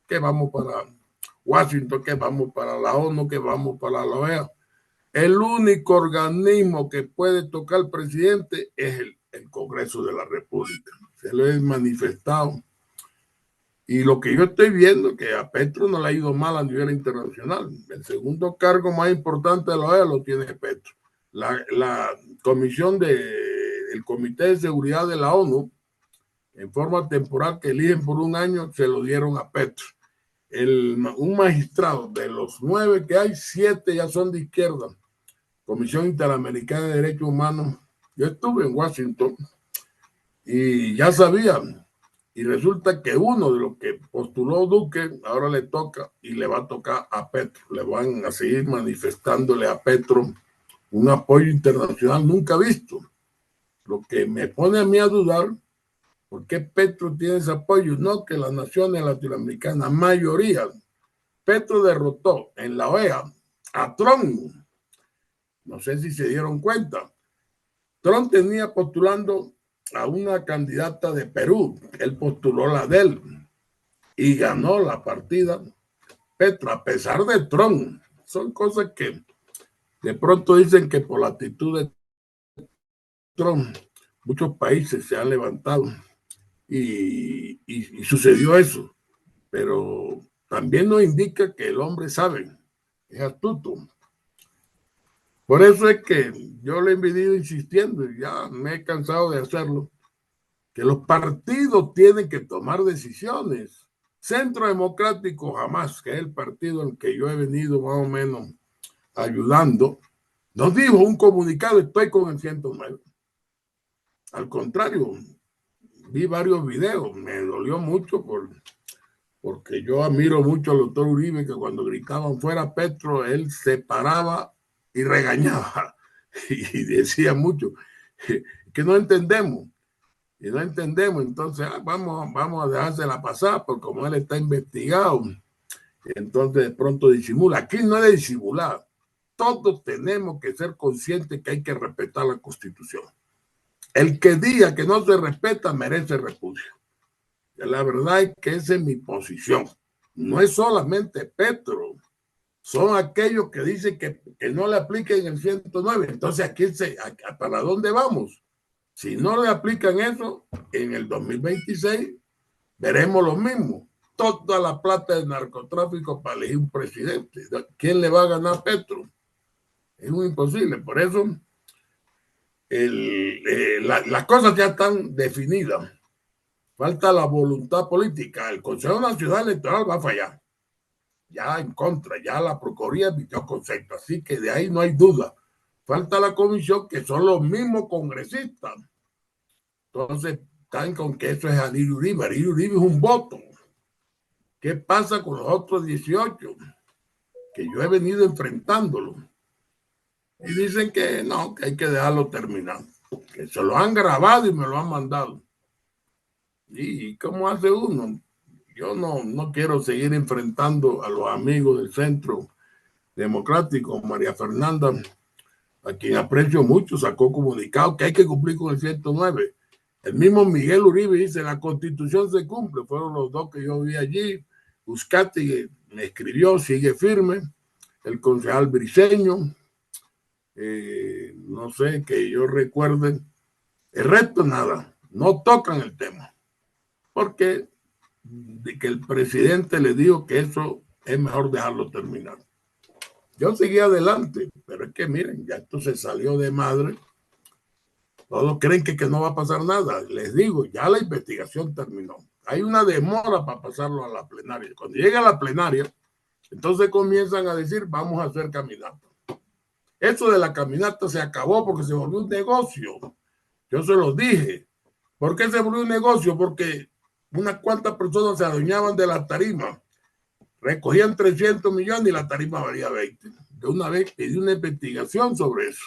C: que vamos para Washington, que vamos para la ONU, que vamos para la OEA. El único organismo que puede tocar al presidente es el Congreso de la República. Se lo he manifestado. Y lo que yo estoy viendo es que a Petro no le ha ido mal a nivel internacional. El segundo cargo más importante de la OEA lo tiene Petro. La comisión del Comité de Seguridad de la ONU, en forma temporal, que eligen por un año, se lo dieron a Petro. Un magistrado de los 9 que hay, 7 ya son de izquierda. Comisión Interamericana de Derechos Humanos. Yo estuve en Washington y ya sabían. Y resulta que uno de los que postuló Duque ahora le toca, y le va a tocar a Petro. Le van a seguir manifestándole a Petro un apoyo internacional nunca visto. Lo que me pone a mí a dudar, ¿por qué Petro tiene ese apoyo? No, que las naciones latinoamericanas, mayoría. Petro derrotó en la OEA a Trump. No sé si se dieron cuenta. Trump tenía postulando a una candidata de Perú. Él postuló la de él y ganó la partida Petro, a pesar de Trump. Son cosas que de pronto dicen que por la actitud de Trump muchos países se han levantado y sucedió eso. Pero también nos indica que el hombre sabe, es astuto. Por eso es que yo le he venido insistiendo, y ya me he cansado de hacerlo, que los partidos tienen que tomar decisiones. Centro Democrático jamás, que es el partido en que yo he venido más o menos ayudando, nos dijo un comunicado: estoy con el 109. Al contrario, vi varios videos, me dolió mucho porque yo admiro mucho al doctor Uribe, que cuando gritaban fuera Petro, él se paraba y regañaba y decía mucho que no entendemos. Y no entendemos, entonces vamos a dejársela pasar, porque como él está investigado, entonces de pronto disimula. Aquí no es de disimular. Todos tenemos que ser conscientes que hay que respetar la Constitución. El que diga que no se respeta merece repudio. La verdad es que esa es mi posición. No es solamente Petro, son aquellos que dicen que no le apliquen el 109. Entonces, ¿para dónde vamos? Si no le aplican eso, en el 2026 veremos lo mismo. Toda la plata del narcotráfico para elegir un presidente. ¿Quién le va a ganar a Petro? Es muy imposible. Por eso las cosas ya están definidas. Falta la voluntad política. El Consejo Nacional Electoral va a fallar. Ya en contra, ya la Procuraduría emitió concepto. Así que de ahí no hay duda. Falta la comisión, que son los mismos congresistas. Entonces, están con que eso es Alirio Uribe. Alirio Uribe es un voto. ¿Qué pasa con los otros 18? Que yo he venido enfrentándolo. Y dicen que no, que hay que dejarlo terminar. Que se lo han grabado y me lo han mandado. ¿Y cómo hace uno? Yo no quiero seguir enfrentando a los amigos del Centro Democrático. María Fernanda, a quien aprecio mucho, sacó comunicado que hay que cumplir con el 109. El mismo Miguel Uribe dice: la Constitución se cumple. Fueron los dos que yo vi allí. Buscati me escribió, sigue firme. El concejal Briceño, no sé, que yo recuerde. El resto nada, no tocan el tema, porque de que el presidente le dijo que eso es mejor dejarlo terminar. Yo seguí adelante, pero es que miren, ya esto se salió de madre. Todos creen que no va a pasar nada. Les digo, ya la investigación terminó. Hay una demora para pasarlo a la plenaria. Cuando llega a la plenaria, entonces comienzan a decir: vamos a hacer caminata. Eso de la caminata se acabó porque se volvió un negocio. Yo se los dije. ¿Por qué se volvió un negocio? Porque unas cuantas personas se adueñaban de la tarima. Recogían 300 millones y la tarima valía 20. De una vez pedí una investigación sobre eso.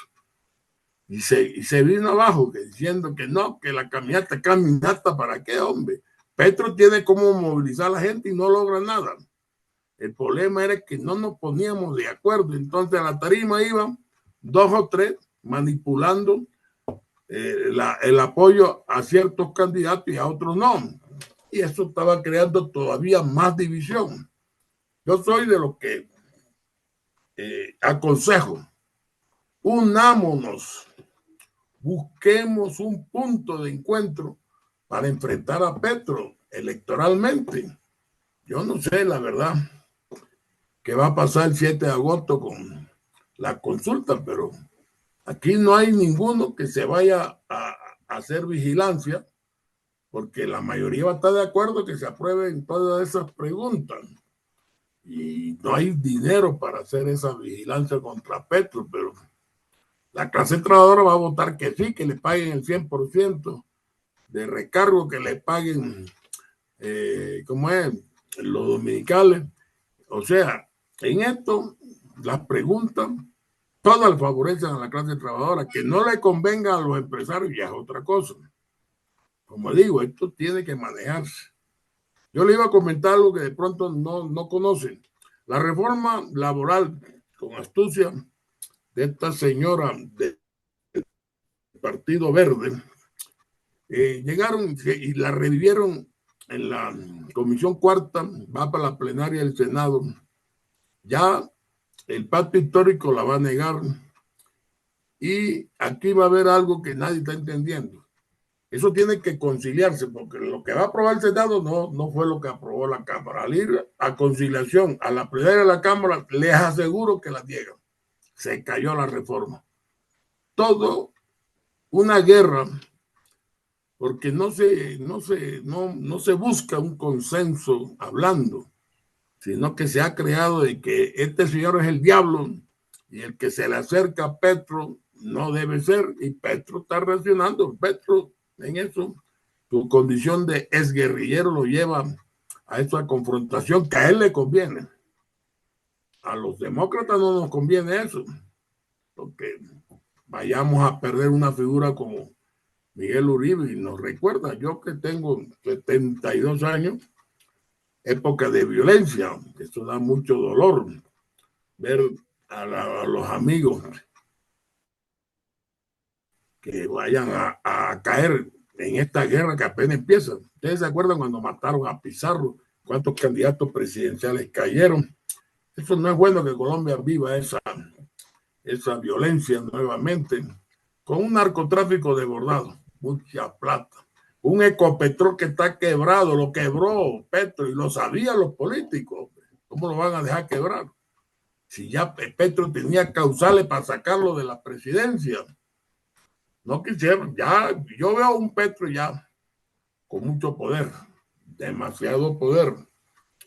C: Y se vino abajo diciendo que no, que la caminata, ¿para qué, hombre? Petro tiene cómo movilizar a la gente y no logra nada. El problema era que no nos poníamos de acuerdo. Entonces a la tarima iban 2 o 3 manipulando el apoyo a ciertos candidatos y a otros no. Y eso estaba creando todavía más división. Yo soy de los que aconsejo: unámonos, busquemos un punto de encuentro para enfrentar a Petro electoralmente. Yo no sé, la verdad, qué va a pasar el 7 de agosto con la consulta, pero aquí no hay ninguno que se vaya a hacer vigilancia, porque la mayoría va a estar de acuerdo que se aprueben todas esas preguntas. Y no hay dinero para hacer esa vigilancia contra Petro, pero la clase trabajadora va a votar que sí, que le paguen el 100% de recargo, que le paguen, ¿cómo es?, los dominicales. O sea, en esto, las preguntas todas favorecen a la clase trabajadora. Que no le convenga a los empresarios ya es otra cosa. Como digo, esto tiene que manejarse. Yo le iba a comentar algo que de pronto no conocen. La reforma laboral con astucia de esta señora del Partido Verde, llegaron y la revivieron en la Comisión Cuarta, va para la plenaria del Senado. Ya el pacto histórico la va a negar y aquí va a haber algo que nadie está entendiendo. Eso tiene que conciliarse, porque lo que va a aprobar el Senado no fue lo que aprobó la Cámara. Al ir a conciliación a la plenaria de la Cámara, les aseguro que la niegan. Se cayó la reforma. Todo una guerra, porque no se busca un consenso hablando, sino que se ha creado de que este señor es el diablo y el que se le acerca a Petro no debe ser, y Petro está reaccionando. Petro en eso, su condición de exguerrillero lo lleva a esa confrontación que a él le conviene. A los demócratas no nos conviene eso, porque vayamos a perder una figura como Miguel Uribe, y nos recuerda, yo que tengo 72 años, época de violencia, eso da mucho dolor, ver a los amigos que vayan a caer en esta guerra que apenas empieza. ¿Ustedes se acuerdan cuando mataron a Pizarro? ¿Cuántos candidatos presidenciales cayeron? Eso no es bueno, que Colombia viva esa violencia nuevamente, con un narcotráfico desbordado, mucha plata. Un Ecopetrol que está quebrado, lo quebró Petro y lo sabían los políticos. ¿Cómo lo van a dejar quebrar? Si ya Petro tenía causales para sacarlo de la presidencia. No quisieron, ya yo veo un Petro ya con mucho poder, demasiado poder.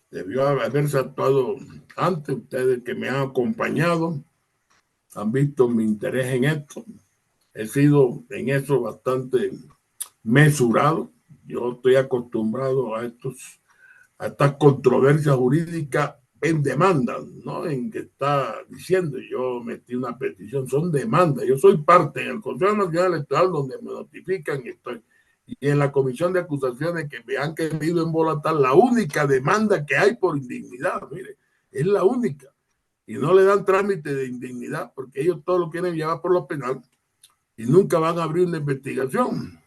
C: Debió haberse actuado antes. Ustedes que me han acompañado han visto mi interés en esto. He sido en eso bastante mesurado. Yo estoy acostumbrado a estas controversias jurídicas en demanda, no en que está diciendo yo metí una petición, son demandas. Yo soy parte en el Consejo Nacional Electoral, donde me notifican y estoy, y en la comisión de acusaciones que me han querido embolatar, la única demanda que hay por indignidad, mire, es la única, y no le dan trámite de indignidad porque ellos todo lo quieren llevar por lo penal y nunca van a abrir una investigación.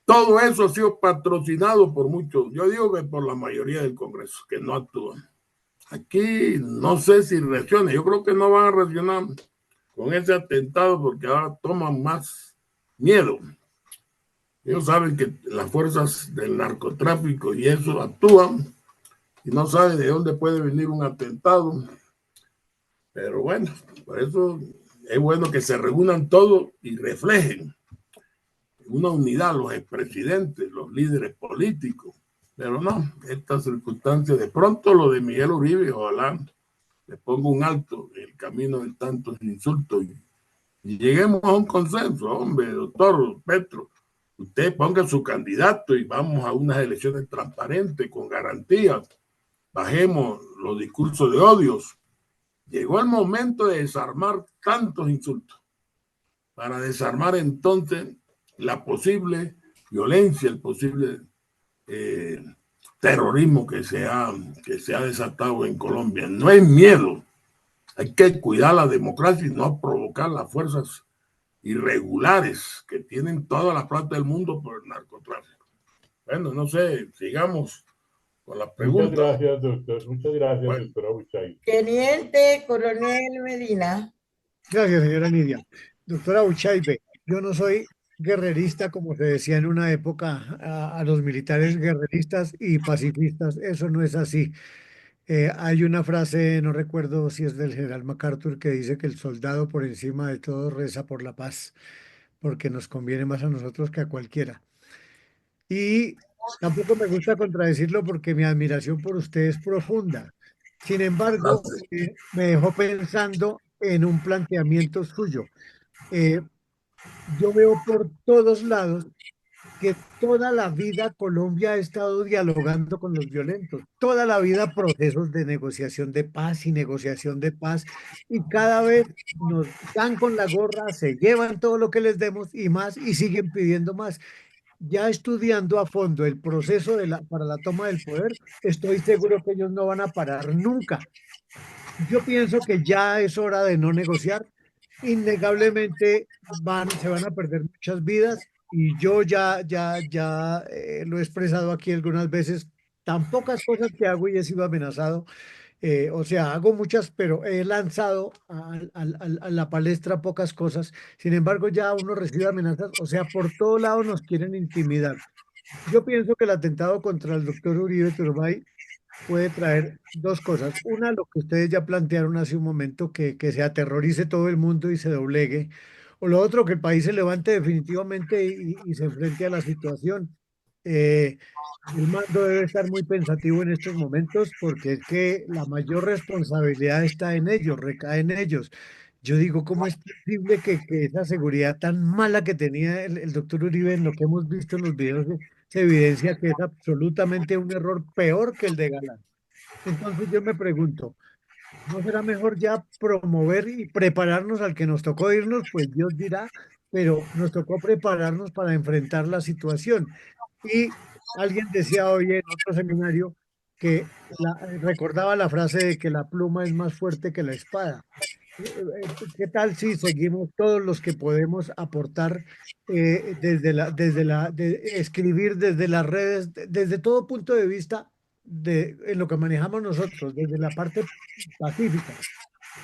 C: Todo eso ha sido patrocinado por muchos, yo digo que por la mayoría del Congreso, que no actúan. Aquí no sé si reaccionan, yo creo que no van a reaccionar con ese atentado porque ahora toman más miedo. Ellos saben que las fuerzas del narcotráfico y eso actúan y no saben de dónde puede venir un atentado. Pero bueno, por eso es bueno que se reúnan todos y reflejen una unidad, los expresidentes, los líderes políticos. Pero no, estas circunstancias, de pronto lo de Miguel Uribe, ojalá le ponga un alto en el camino de tantos insultos y lleguemos a un consenso. Hombre, doctor Petro, usted ponga su candidato y vamos a unas elecciones transparentes, con garantías. Bajemos los discursos de odios. Llegó el momento de desarmar tantos insultos, para desarmar entonces la posible violencia, el posible terrorismo que se ha desatado en Colombia. No es miedo, hay que cuidar la democracia y no provocar las fuerzas irregulares que tienen toda la plata del mundo por el narcotráfico. Bueno, no sé, sigamos con las preguntas.
D: Muchas gracias, doctor. Muchas gracias,
C: Bueno.
D: doctora Buchay.
A: Teniente Coronel Medina.
B: Gracias, señora Nidia. Doctora Uchaibe, yo no soy guerrerista, como se decía en una época a los militares, guerreristas y pacifistas. Eso no es así. Hay una frase, no recuerdo si es del general MacArthur, que dice que el soldado por encima de todo reza por la paz, porque nos conviene más a nosotros que a cualquiera. Y tampoco me gusta contradecirlo porque mi admiración por usted es profunda. Sin embargo, me dejó pensando en un planteamiento suyo. Yo veo por todos lados que toda la vida Colombia ha estado dialogando con los violentos, toda la vida procesos de negociación de paz y negociación de paz, y cada vez nos dan con la gorra, se llevan todo lo que les demos y más, y siguen pidiendo más. Ya estudiando a fondo el proceso para la toma del poder, estoy seguro que ellos no van a parar nunca. Yo pienso que ya es hora de no negociar. Innegablemente se van a perder muchas vidas y yo ya lo he expresado aquí algunas veces. Tan pocas cosas que hago y he sido amenazado. O sea, hago muchas, pero he lanzado a la palestra pocas cosas. Sin embargo, ya uno recibe amenazas. O sea, por todo lado nos quieren intimidar. Yo pienso que el atentado contra el doctor Uribe Turbay puede traer dos cosas. Una, lo que ustedes ya plantearon hace un momento, que se aterrorice todo el mundo y se doblegue. O lo otro, que el país se levante definitivamente y se enfrente a la situación. Eh, el mando debe estar muy pensativo en estos momentos porque es que la mayor responsabilidad está en ellos, recae en ellos. Yo digo, ¿cómo es posible que esa seguridad tan mala que tenía el doctor Uribe en lo que hemos visto en los videos se evidencia que es absolutamente un error peor que el de Galán? Entonces yo me pregunto, ¿no será mejor ya promover y prepararnos al que nos tocó irnos? Pues Dios dirá, pero nos tocó prepararnos para enfrentar la situación. Y alguien decía hoy en otro seminario que recordaba la frase de que la pluma es más fuerte que la espada. ¿Qué tal si seguimos todos los que podemos aportar escribir desde las redes, desde todo punto de vista en lo que manejamos nosotros, desde la parte pacífica?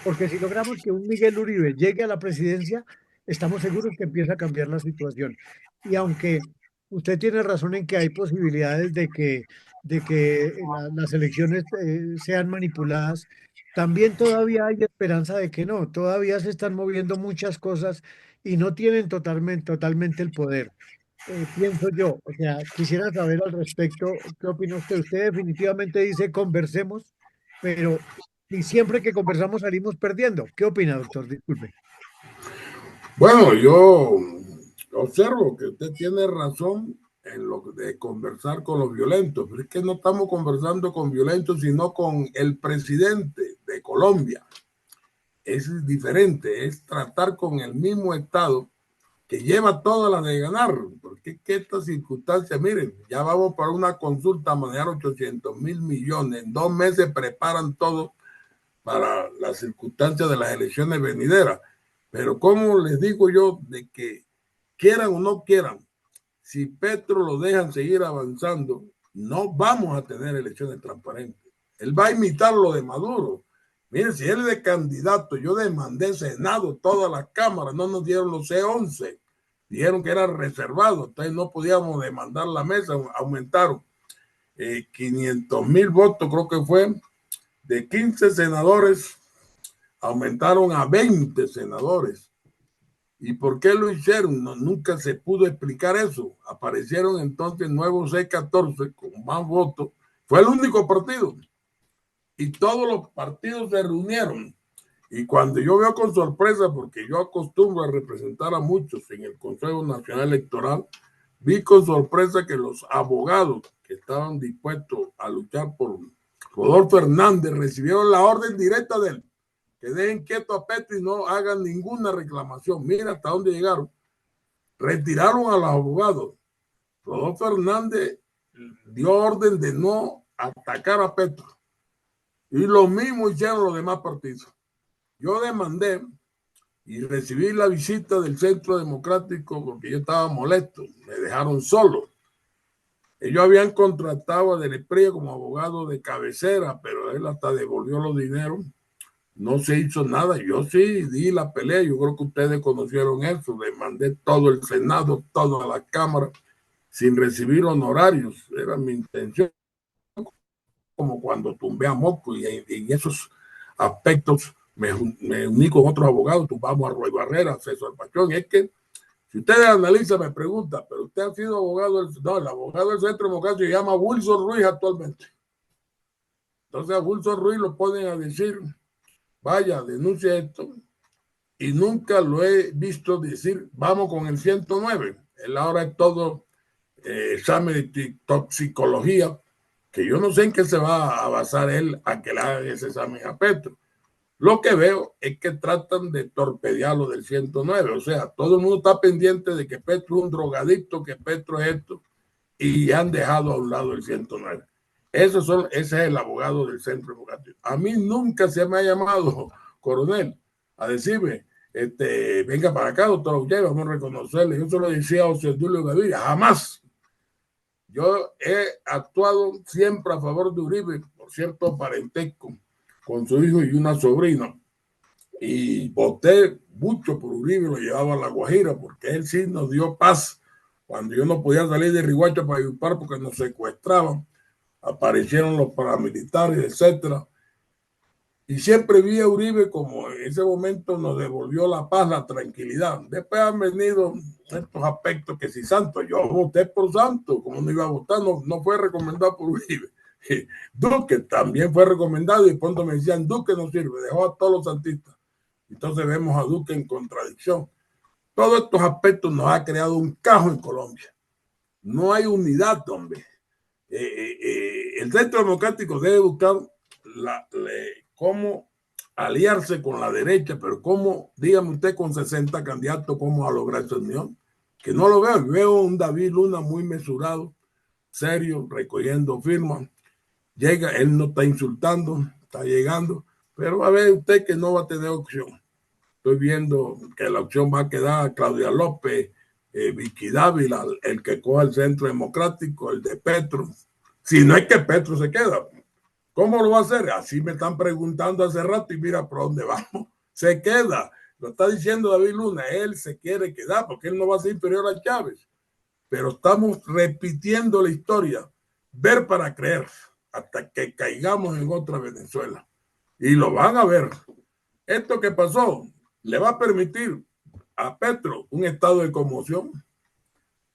B: Porque si logramos que un Miguel Uribe llegue a la presidencia, estamos seguros que empieza a cambiar la situación. Y aunque usted tiene razón en que hay posibilidades de que las elecciones sean manipuladas, también todavía hay esperanza de que no. Todavía se están moviendo muchas cosas y no tienen totalmente el poder. Pienso yo, o sea, quisiera saber al respecto, ¿qué opina usted? Usted definitivamente dice conversemos, pero y siempre que conversamos salimos perdiendo. ¿Qué opina, doctor? Disculpe.
C: Bueno, yo observo que usted tiene razón en lo de conversar con los violentos, pero es que no estamos conversando con violentos, sino con el presidente de Colombia. Es diferente, es tratar con el mismo Estado que lleva todas las de ganar, porque es que esta circunstancia, miren, ya vamos para una consulta a manejar 800.000 millones, en 2 meses preparan todo para las circunstancias de las elecciones venideras. Pero como les digo yo, de que quieran o no quieran, si Petro lo dejan seguir avanzando, no vamos a tener elecciones transparentes. Él va a imitar lo de Maduro. Miren, si él es de candidato, yo demandé Senado, todas las cámaras, no nos dieron los C11. Dijeron que era reservado, entonces no podíamos demandar la mesa, aumentaron 500.000 votos, creo que fue, de 15 senadores, aumentaron a 20 senadores. ¿Y por qué lo hicieron? No, nunca se pudo explicar eso. Aparecieron entonces nuevos C14 con más votos. Fue el único partido. Y todos los partidos se reunieron. Y cuando yo veo con sorpresa, porque yo acostumbro a representar a muchos en el Consejo Nacional Electoral, vi con sorpresa que los abogados que estaban dispuestos a luchar por Rodolfo Hernández recibieron la orden directa de él, que dejen quieto a Petro y no hagan ninguna reclamación. Mira hasta dónde llegaron. Retiraron a los abogados. Rodolfo Hernández dio orden de no atacar a Petro. Y lo mismo hicieron los demás partidos. Yo demandé y recibí la visita del Centro Democrático porque yo estaba molesto. Me dejaron solo. Ellos habían contratado a Del Prieto como abogado de cabecera, pero él hasta devolvió los dineros. No se hizo nada. Yo sí di la pelea. Yo creo que ustedes conocieron eso. Demandé todo el Senado, toda la Cámara, sin recibir honorarios. Era mi intención, como cuando tumbé a Moco, y en esos aspectos me uní con otros abogados, tumbamos a Roy Barrera, César Pachón. Es que si ustedes analizan, me preguntan, pero usted ha sido abogado no, el abogado del Centro Democrático se llama Wilson Ruiz actualmente. Entonces a Wilson Ruiz lo ponen a decir, vaya, denuncia esto, y nunca lo he visto decir, vamos con el 109. Él ahora es todo examen de toxicología, que yo no sé en qué se va a basar él a que le hagan ese examen a Petro. Lo que veo es que tratan de torpedear lo del 109, o sea, todo el mundo está pendiente de que Petro es un drogadicto, que Petro es esto, y han dejado a un lado el 109. Ese es el abogado del centro educativo. A mí nunca se me ha llamado, coronel, a decirme, venga para acá, doctor Aullé, vamos a reconocerle. Yo se lo decía a José Dulio Gaviria, jamás. Yo he actuado siempre a favor de Uribe, por cierto parentesco, con su hijo y una sobrina. Y voté mucho por Uribe, lo llevaba a La Guajira, porque él sí nos dio paz. Cuando yo no podía salir de Riguacha para Yupar porque nos secuestraban, aparecieron los paramilitares, etcétera. Y siempre vi a Uribe como en ese momento nos devolvió la paz, la tranquilidad. Después han venido estos aspectos que si Santo, yo voté por Santo, como no iba a votar, no fue recomendado por Uribe. Duque también fue recomendado y pronto me decían, Duque no sirve, dejó a todos los santistas. Entonces vemos a Duque en contradicción. Todos estos aspectos nos ha creado un caos en Colombia. No hay unidad, hombre. El Centro Democrático debe buscar cómo aliarse con la derecha, pero cómo, dígame usted, con 60 candidatos, cómo va a lograr esa unión. Que no lo veo. Veo un David Luna muy mesurado, serio, recogiendo firmas. Llega, él no está insultando, está llegando, pero va a ver usted que no va a tener opción. Estoy viendo que la opción va a quedar Claudia López, Vicky Dávila, el que coja el Centro Democrático, el de Petro. Si no es que Petro se queda, ¿cómo lo va a hacer? Así me están preguntando hace rato y mira por dónde vamos. Se queda. Lo está diciendo David Luna. Él se quiere quedar porque él no va a ser inferior a Chávez. Pero estamos repitiendo la historia. Ver para creer hasta que caigamos en otra Venezuela. Y lo van a ver. Esto que pasó le va a permitir a Petro un estado de conmoción.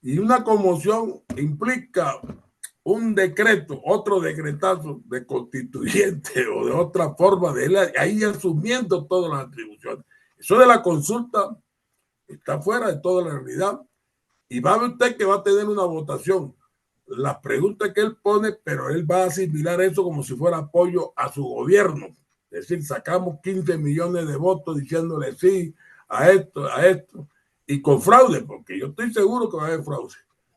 C: Y una conmoción implica un decreto, otro decretazo de constituyente o de otra forma de él, ahí asumiendo todas las atribuciones. Eso de la consulta está fuera de toda la realidad y va a ver usted que va a tener una votación. Las preguntas que él pone, pero él va a asimilar eso como si fuera apoyo a su gobierno. Es decir, sacamos 15 millones de votos diciéndole sí a esto, y con fraude, porque yo estoy seguro que va a haber fraude,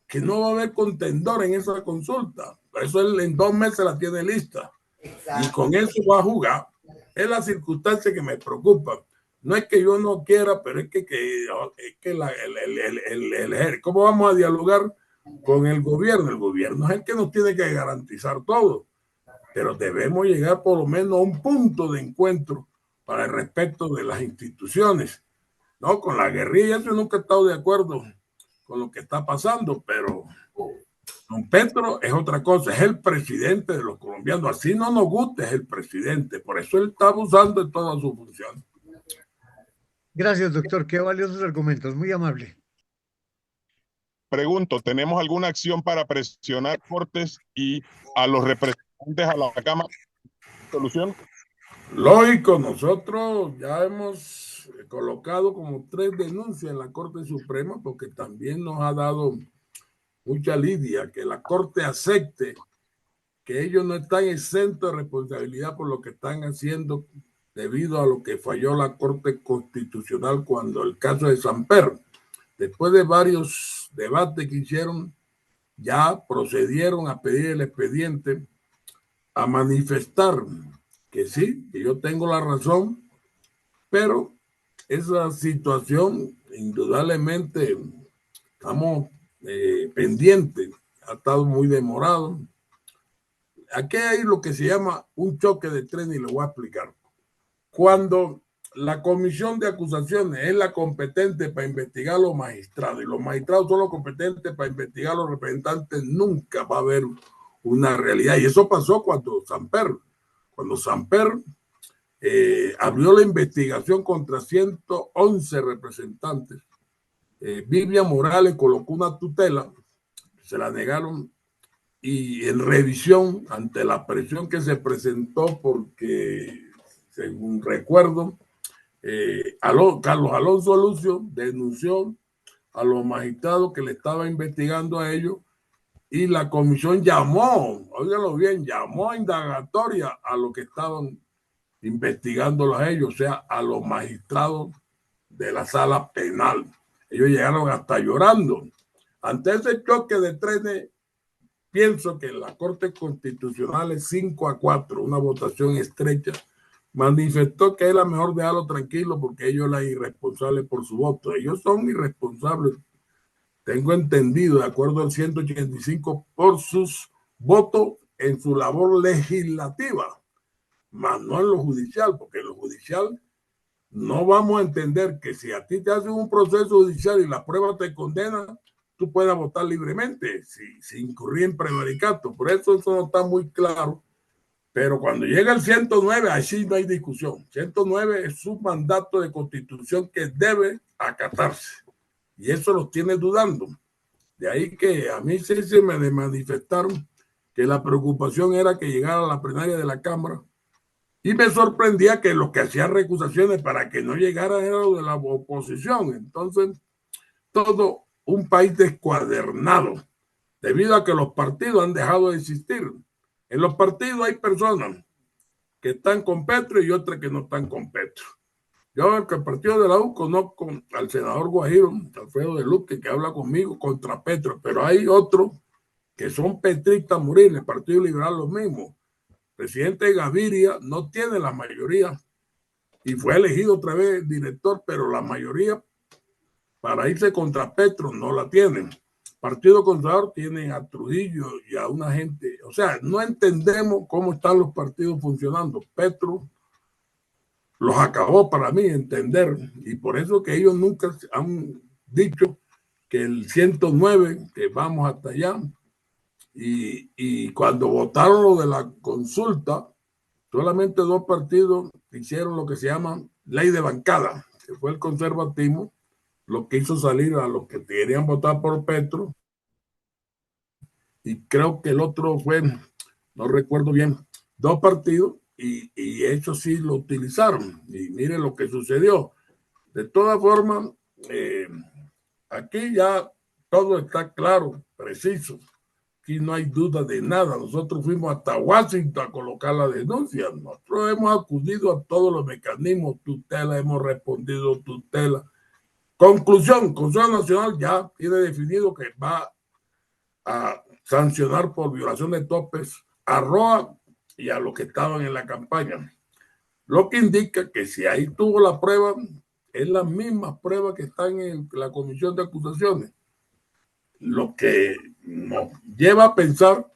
C: que no va a haber contendor en esa consulta. Por eso él en 2 meses la tiene lista. Exacto. Y con eso va a jugar. Es la circunstancia que me preocupa. No es que yo no quiera, pero es que ¿cómo vamos a dialogar con el gobierno? El gobierno es el que nos tiene que garantizar todo. Pero debemos llegar por lo menos a un punto de encuentro para el respeto de las instituciones. No, con la guerrilla yo nunca he estado de acuerdo con lo que está pasando, pero don Petro es otra cosa, es el presidente de los colombianos. Así no nos gusta, es el presidente. Por eso él está abusando de todas sus funciones.
B: Gracias, doctor. Qué valiosos argumentos. Muy amable.
E: Pregunto, ¿tenemos alguna acción para presionar Cortes y a los representantes a la Cámara? ¿Solución?
C: Lógico, nosotros ya hemos colocado como 3 denuncias en la Corte Suprema porque también nos ha dado mucha lidia que la Corte acepte que ellos no están exentos de responsabilidad por lo que están haciendo debido a lo que falló la Corte Constitucional cuando el caso de Samper. Después de varios debates que hicieron, ya procedieron a pedir el expediente, a manifestar que sí, que yo tengo la razón, pero esa situación indudablemente estamos pendientes, ha estado muy demorado. Aquí hay lo que se llama un choque de tren y lo voy a explicar. Cuando la comisión de acusaciones es la competente para investigar a los magistrados y los magistrados son los competentes para investigar a los representantes, nunca va a haber una realidad. Y eso pasó cuando Samper abrió la investigación contra 111 representantes. Vivian Morales colocó una tutela, se la negaron y en revisión ante la presión que se presentó porque, según recuerdo, Carlos Alonso Lucio denunció a los magistrados que le estaba investigando a ellos y la comisión llamó, óigalo bien, llamó a indagatoria a los que estaban investigándolos a ellos, o sea, a los magistrados de la sala penal. Ellos llegaron hasta llorando. Ante ese choque de trenes, pienso que la Corte Constitucional es 5-4, una votación estrecha, manifestó que es la mejor dejarlo tranquilo porque ellos son irresponsables por su voto. Ellos son irresponsables, tengo entendido, de acuerdo al 185, por sus votos en su labor legislativa, más no en lo judicial, porque en lo judicial no vamos a entender que si a ti te hacen un proceso judicial y la prueba te condena, tú puedas votar libremente si incurrí en prevaricato. Por eso no está muy claro. Pero cuando llega el 109, así no hay discusión. 109 es un mandato de constitución que debe acatarse. Y eso los tiene dudando. De ahí que a mí sí se me manifestaron que la preocupación era que llegara a la plenaria de la Cámara. Y me sorprendía que los que hacían recusaciones para que no llegara era lo de la oposición. Entonces, todo un país descuadernado, debido a que los partidos han dejado de existir. En los partidos hay personas que están con Petro y otras que no están con Petro. Yo, el partido de la U, conozco al senador Guajiro, Alfredo de Luque, que habla conmigo contra Petro, pero hay otros que son petristas a morir. En el Partido Liberal lo mismo. El presidente Gaviria no tiene la mayoría y fue elegido otra vez director, pero la mayoría para irse contra Petro no la tienen. Partido Conservador tiene a Trujillo y a una gente, o sea, no entendemos cómo están los partidos funcionando. Petro los acabó para mí entender, y por eso que ellos nunca han dicho que el 109, que vamos hasta allá, y cuando votaron lo de la consulta, solamente 2 partidos hicieron lo que se llama ley de bancada, que fue el conservatismo, lo que hizo salir a los que querían votar por Petro, y creo que el otro fue, no recuerdo bien, 2 partidos, y eso sí lo utilizaron, y mire lo que sucedió. De todas formas, aquí ya todo está claro, preciso, aquí no hay duda de nada. Nosotros fuimos hasta Washington a colocar la denuncia, nosotros hemos acudido a todos los mecanismos, tutela, hemos respondido tutela. Conclusión, Consejo Nacional ya tiene definido que va a sancionar por violación de topes a Roa y a los que estaban en la campaña. Lo que indica que si ahí tuvo la prueba, es la misma prueba que están en la comisión de acusaciones. Lo que nos lleva a pensar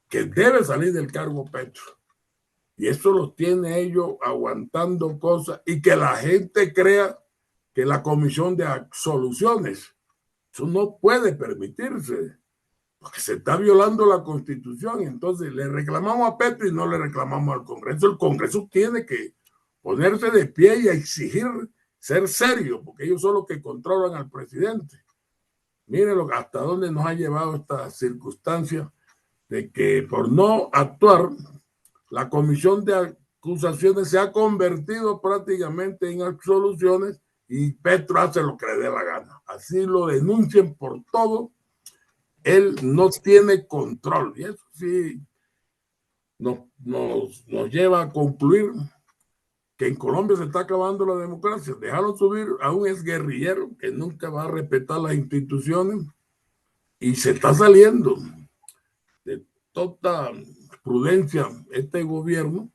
C: que debe salir del cargo Petro. Y eso los tiene ellos aguantando cosas y que la gente crea que la comisión de absoluciones, eso no puede permitirse, porque se está violando la Constitución. Entonces le reclamamos a Petro y no le reclamamos al Congreso. El Congreso tiene que ponerse de pie y exigir ser serio, porque ellos son los que controlan al presidente. Miren hasta dónde nos ha llevado esta circunstancia de que por no actuar, la comisión de acusaciones se ha convertido prácticamente en absoluciones y Petro hace lo que le dé la gana. Así lo denuncien por todo. Él no tiene control y eso sí nos lleva a concluir que en Colombia se está acabando la democracia. Dejaron subir a un exguerrillero que nunca va a respetar las instituciones y se está saliendo de toda prudencia este gobierno,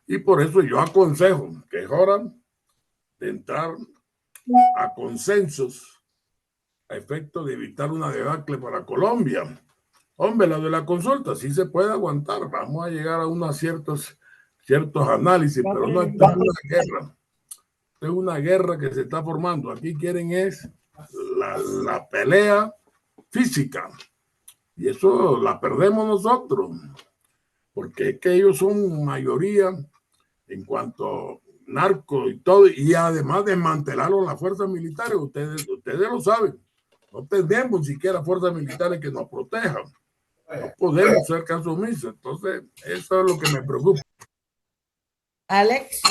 C: y por eso yo aconsejo que es hora de entrar a consensos a efecto de evitar una debacle para Colombia. Hombre, la de la consulta sí se puede aguantar, vamos a llegar a unos ciertos análisis, pero no es una guerra. Es una guerra que se está formando. Aquí quieren es la pelea física, y eso la perdemos nosotros, porque es que ellos son mayoría en cuanto a narco y todo, y además desmantelaron las fuerzas militares. Ustedes lo saben, no tenemos ni siquiera fuerzas militares que nos protejan, no podemos ser caso omiso. Entonces eso es lo que me preocupa.
A: Alex.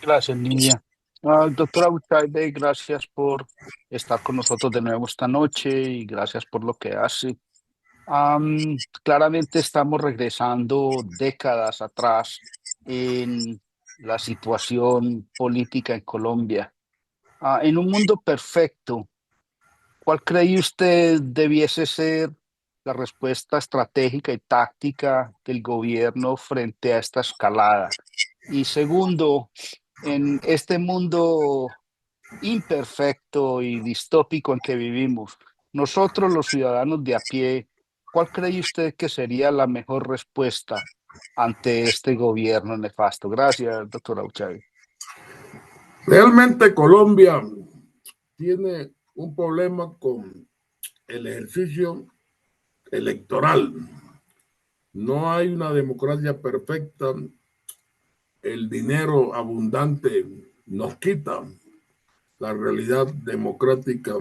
F: Gracias, Lidia. Doctora Buchaibe, gracias por estar con nosotros de nuevo esta noche y gracias por lo que hace. Claramente estamos regresando décadas atrás en la situación política en Colombia. En un mundo perfecto, ¿cuál cree usted debiese ser la respuesta estratégica y táctica del gobierno frente a esta escalada? Y segundo, en este mundo imperfecto y distópico en que vivimos, nosotros los ciudadanos de a pie, ¿cuál cree usted que sería la mejor respuesta ante este gobierno nefasto? Gracias, doctora Uchay.
C: Realmente Colombia tiene un problema con el ejercicio electoral. No hay una democracia perfecta. El dinero abundante nos quita la realidad democrática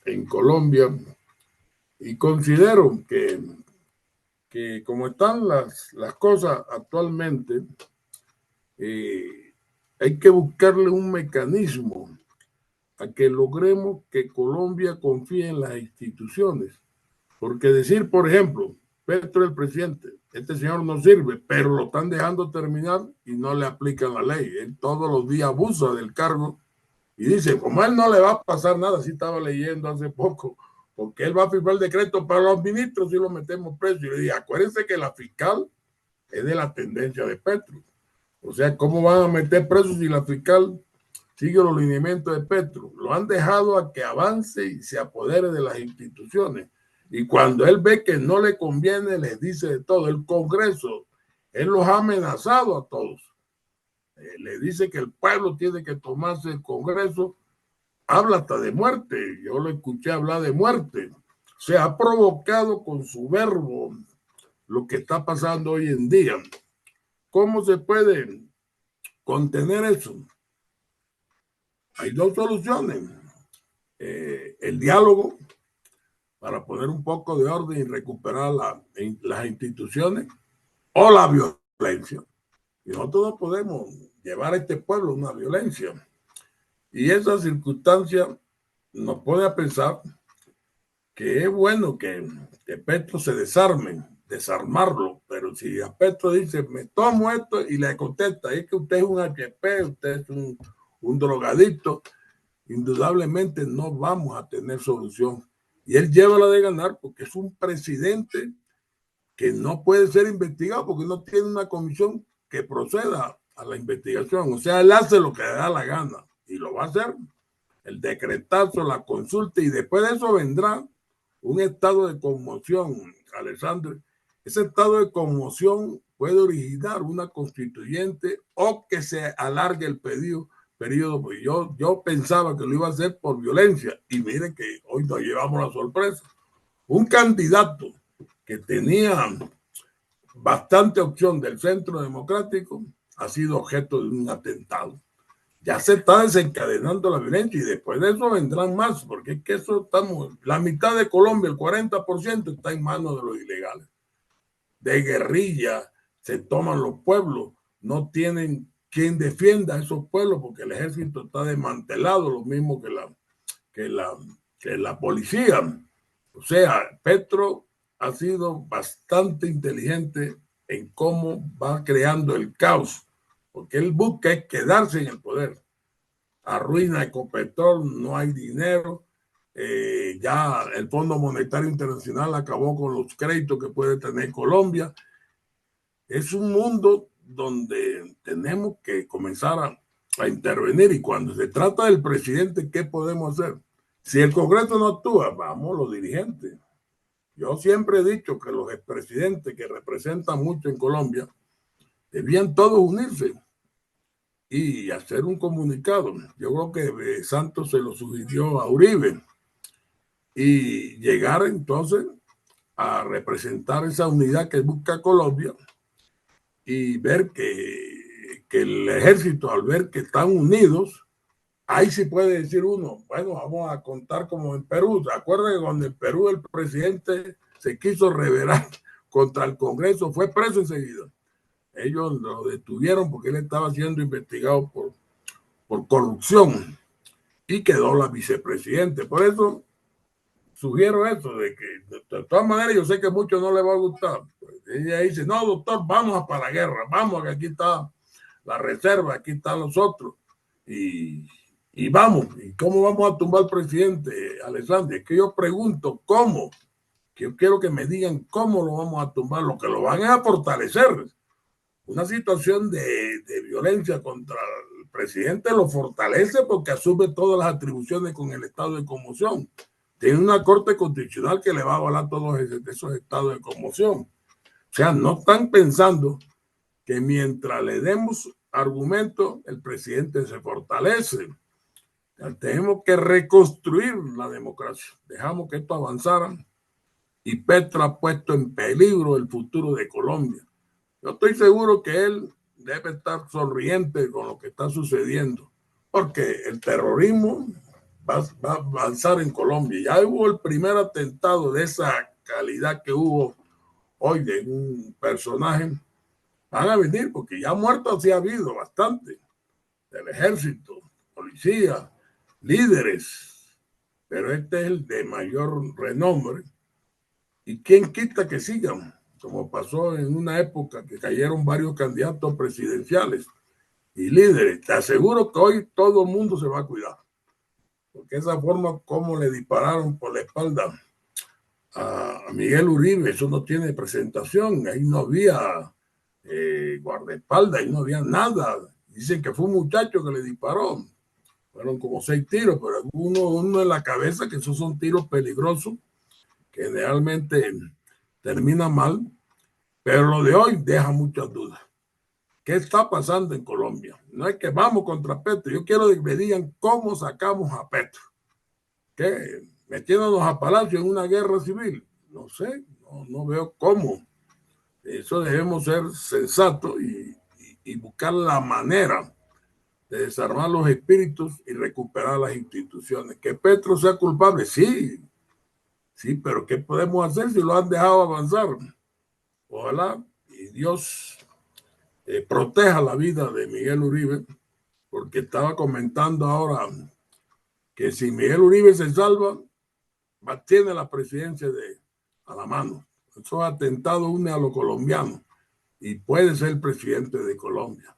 C: en Colombia y considero que como están las cosas actualmente, hay que buscarle un mecanismo a que logremos que Colombia confíe en las instituciones. Porque decir, por ejemplo, Petro es el presidente, este señor no sirve, pero lo están dejando terminar y no le aplican la ley. Él todos los días abusa del cargo y dice, como a él no le va a pasar nada, así estaba leyendo hace poco, porque él va a firmar el decreto para los ministros si lo metemos preso. Y le dije, acuérdense que la fiscal es de la tendencia de Petro. O sea, ¿cómo van a meter presos si la fiscal sigue los lineamientos de Petro? Lo han dejado a que avance y se apodere de las instituciones. Y cuando él ve que no le conviene, les dice de todo. El Congreso, él los ha amenazado a todos. Le dice que el pueblo tiene que tomarse el Congreso. Habla hasta de muerte. Yo lo escuché hablar de muerte. Se ha provocado con su verbo lo que está pasando hoy en día. ¿Cómo se puede contener eso? Hay dos soluciones. El diálogo para poner un poco de orden y recuperar las instituciones, o la violencia. Y nosotros no podemos llevar a este pueblo a una violencia. Y esa circunstancia nos pone a pensar que es bueno que Petro se desarmarlo, pero si a Petro dice, me tomo esto y le contesta, es que usted es un HP, usted es un drogadicto, indudablemente no vamos a tener solución. Y él lleva la de ganar porque es un presidente que no puede ser investigado porque no tiene una comisión que proceda a la investigación. O sea, él hace lo que le da la gana y lo va a hacer. El decretazo, la consulta, y después de eso vendrá un estado de conmoción, Alexander. Ese estado de conmoción puede originar una constituyente o que se alargue el periodo. Pues yo pensaba que lo iba a hacer por violencia y miren que hoy nos llevamos la sorpresa. Un candidato que tenía bastante opción del centro democrático ha sido objeto de un atentado. Ya se está desencadenando la violencia y después de eso vendrán más, porque es que eso estamos, la mitad de Colombia, el 40% está en manos de los ilegales. De guerrilla, se toman los pueblos, no tienen quien defienda a esos pueblos porque el ejército está desmantelado, lo mismo que la policía. O sea, Petro ha sido bastante inteligente en cómo va creando el caos, porque él busca es quedarse en el poder. Arruina Ecopetrol, no hay dinero, ya el Fondo Monetario Internacional acabó con los créditos que puede tener Colombia. Es un mundo donde tenemos que comenzar a intervenir y cuando se trata del presidente, ¿qué podemos hacer? Si el Congreso no actúa, vamos los dirigentes. Yo siempre he dicho que los expresidentes que representan mucho en Colombia debían todos unirse y hacer un comunicado. Yo creo que Santos se lo sugirió a Uribe y llegar entonces a representar esa unidad que busca Colombia y ver que el ejército, al ver que están unidos, ahí sí puede decir uno, bueno, vamos a contar como en Perú. ¿Se acuerdan que cuando en Perú el presidente se quiso rebelar contra el Congreso, fue preso enseguida? Ellos lo detuvieron porque él estaba siendo investigado por corrupción y quedó la vicepresidente. Por eso sugiero eso, de que de todas maneras yo sé que a muchos no les va a gustar. Pues ella dice, no, doctor, vamos para la guerra, vamos, que aquí está la reserva, aquí están los otros. Y vamos, ¿y cómo vamos a tumbar al presidente, Alessandro? Es que yo pregunto, ¿cómo? Que yo quiero que me digan cómo lo vamos a tumbar, lo que lo van a fortalecer. Una situación de violencia contra el presidente lo fortalece porque asume todas las atribuciones con el estado de conmoción. Tiene una corte constitucional que le va a avalar todos esos estados de conmoción. O sea, no están pensando que mientras le demos argumentos, el presidente se fortalece. Tenemos que reconstruir la democracia. Dejamos que esto avanzara y Petro ha puesto en peligro el futuro de Colombia. Yo estoy seguro que él debe estar sonriente con lo que está sucediendo, porque el terrorismo va a avanzar en Colombia. Ya hubo el primer atentado de esa calidad que hubo hoy de un personaje. Van a venir, porque ya muertos sí ha habido bastante, del ejército, policía, líderes, pero este es el de mayor renombre. ¿Y quién quita que sigan? Como pasó en una época que cayeron varios candidatos presidenciales y líderes. Te aseguro que hoy todo el mundo se va a cuidar, porque esa forma como le dispararon por la espalda a Miguel Uribe, eso no tiene presentación. Ahí no había guardaespaldas, ahí no había nada. Dicen que fue un muchacho que le disparó. Fueron como 6 tiros, pero uno en la cabeza, que esos son tiros peligrosos, que realmente termina mal. Pero lo de hoy deja muchas dudas. ¿Qué está pasando en Colombia? No es que vamos contra Petro. Yo quiero que me digan cómo sacamos a Petro. ¿Qué? Metiéndonos a Palacio en una guerra civil. No sé, no veo cómo. Eso debemos ser sensatos y buscar la manera de desarmar los espíritus y recuperar las instituciones. Que Petro sea culpable, sí, pero ¿qué podemos hacer si lo han dejado avanzar? Ojalá y Dios proteja la vida de Miguel Uribe, porque estaba comentando ahora que si Miguel Uribe se salva, tiene la presidencia a la mano. Esos atentados une a los colombianos y puede ser presidente de Colombia.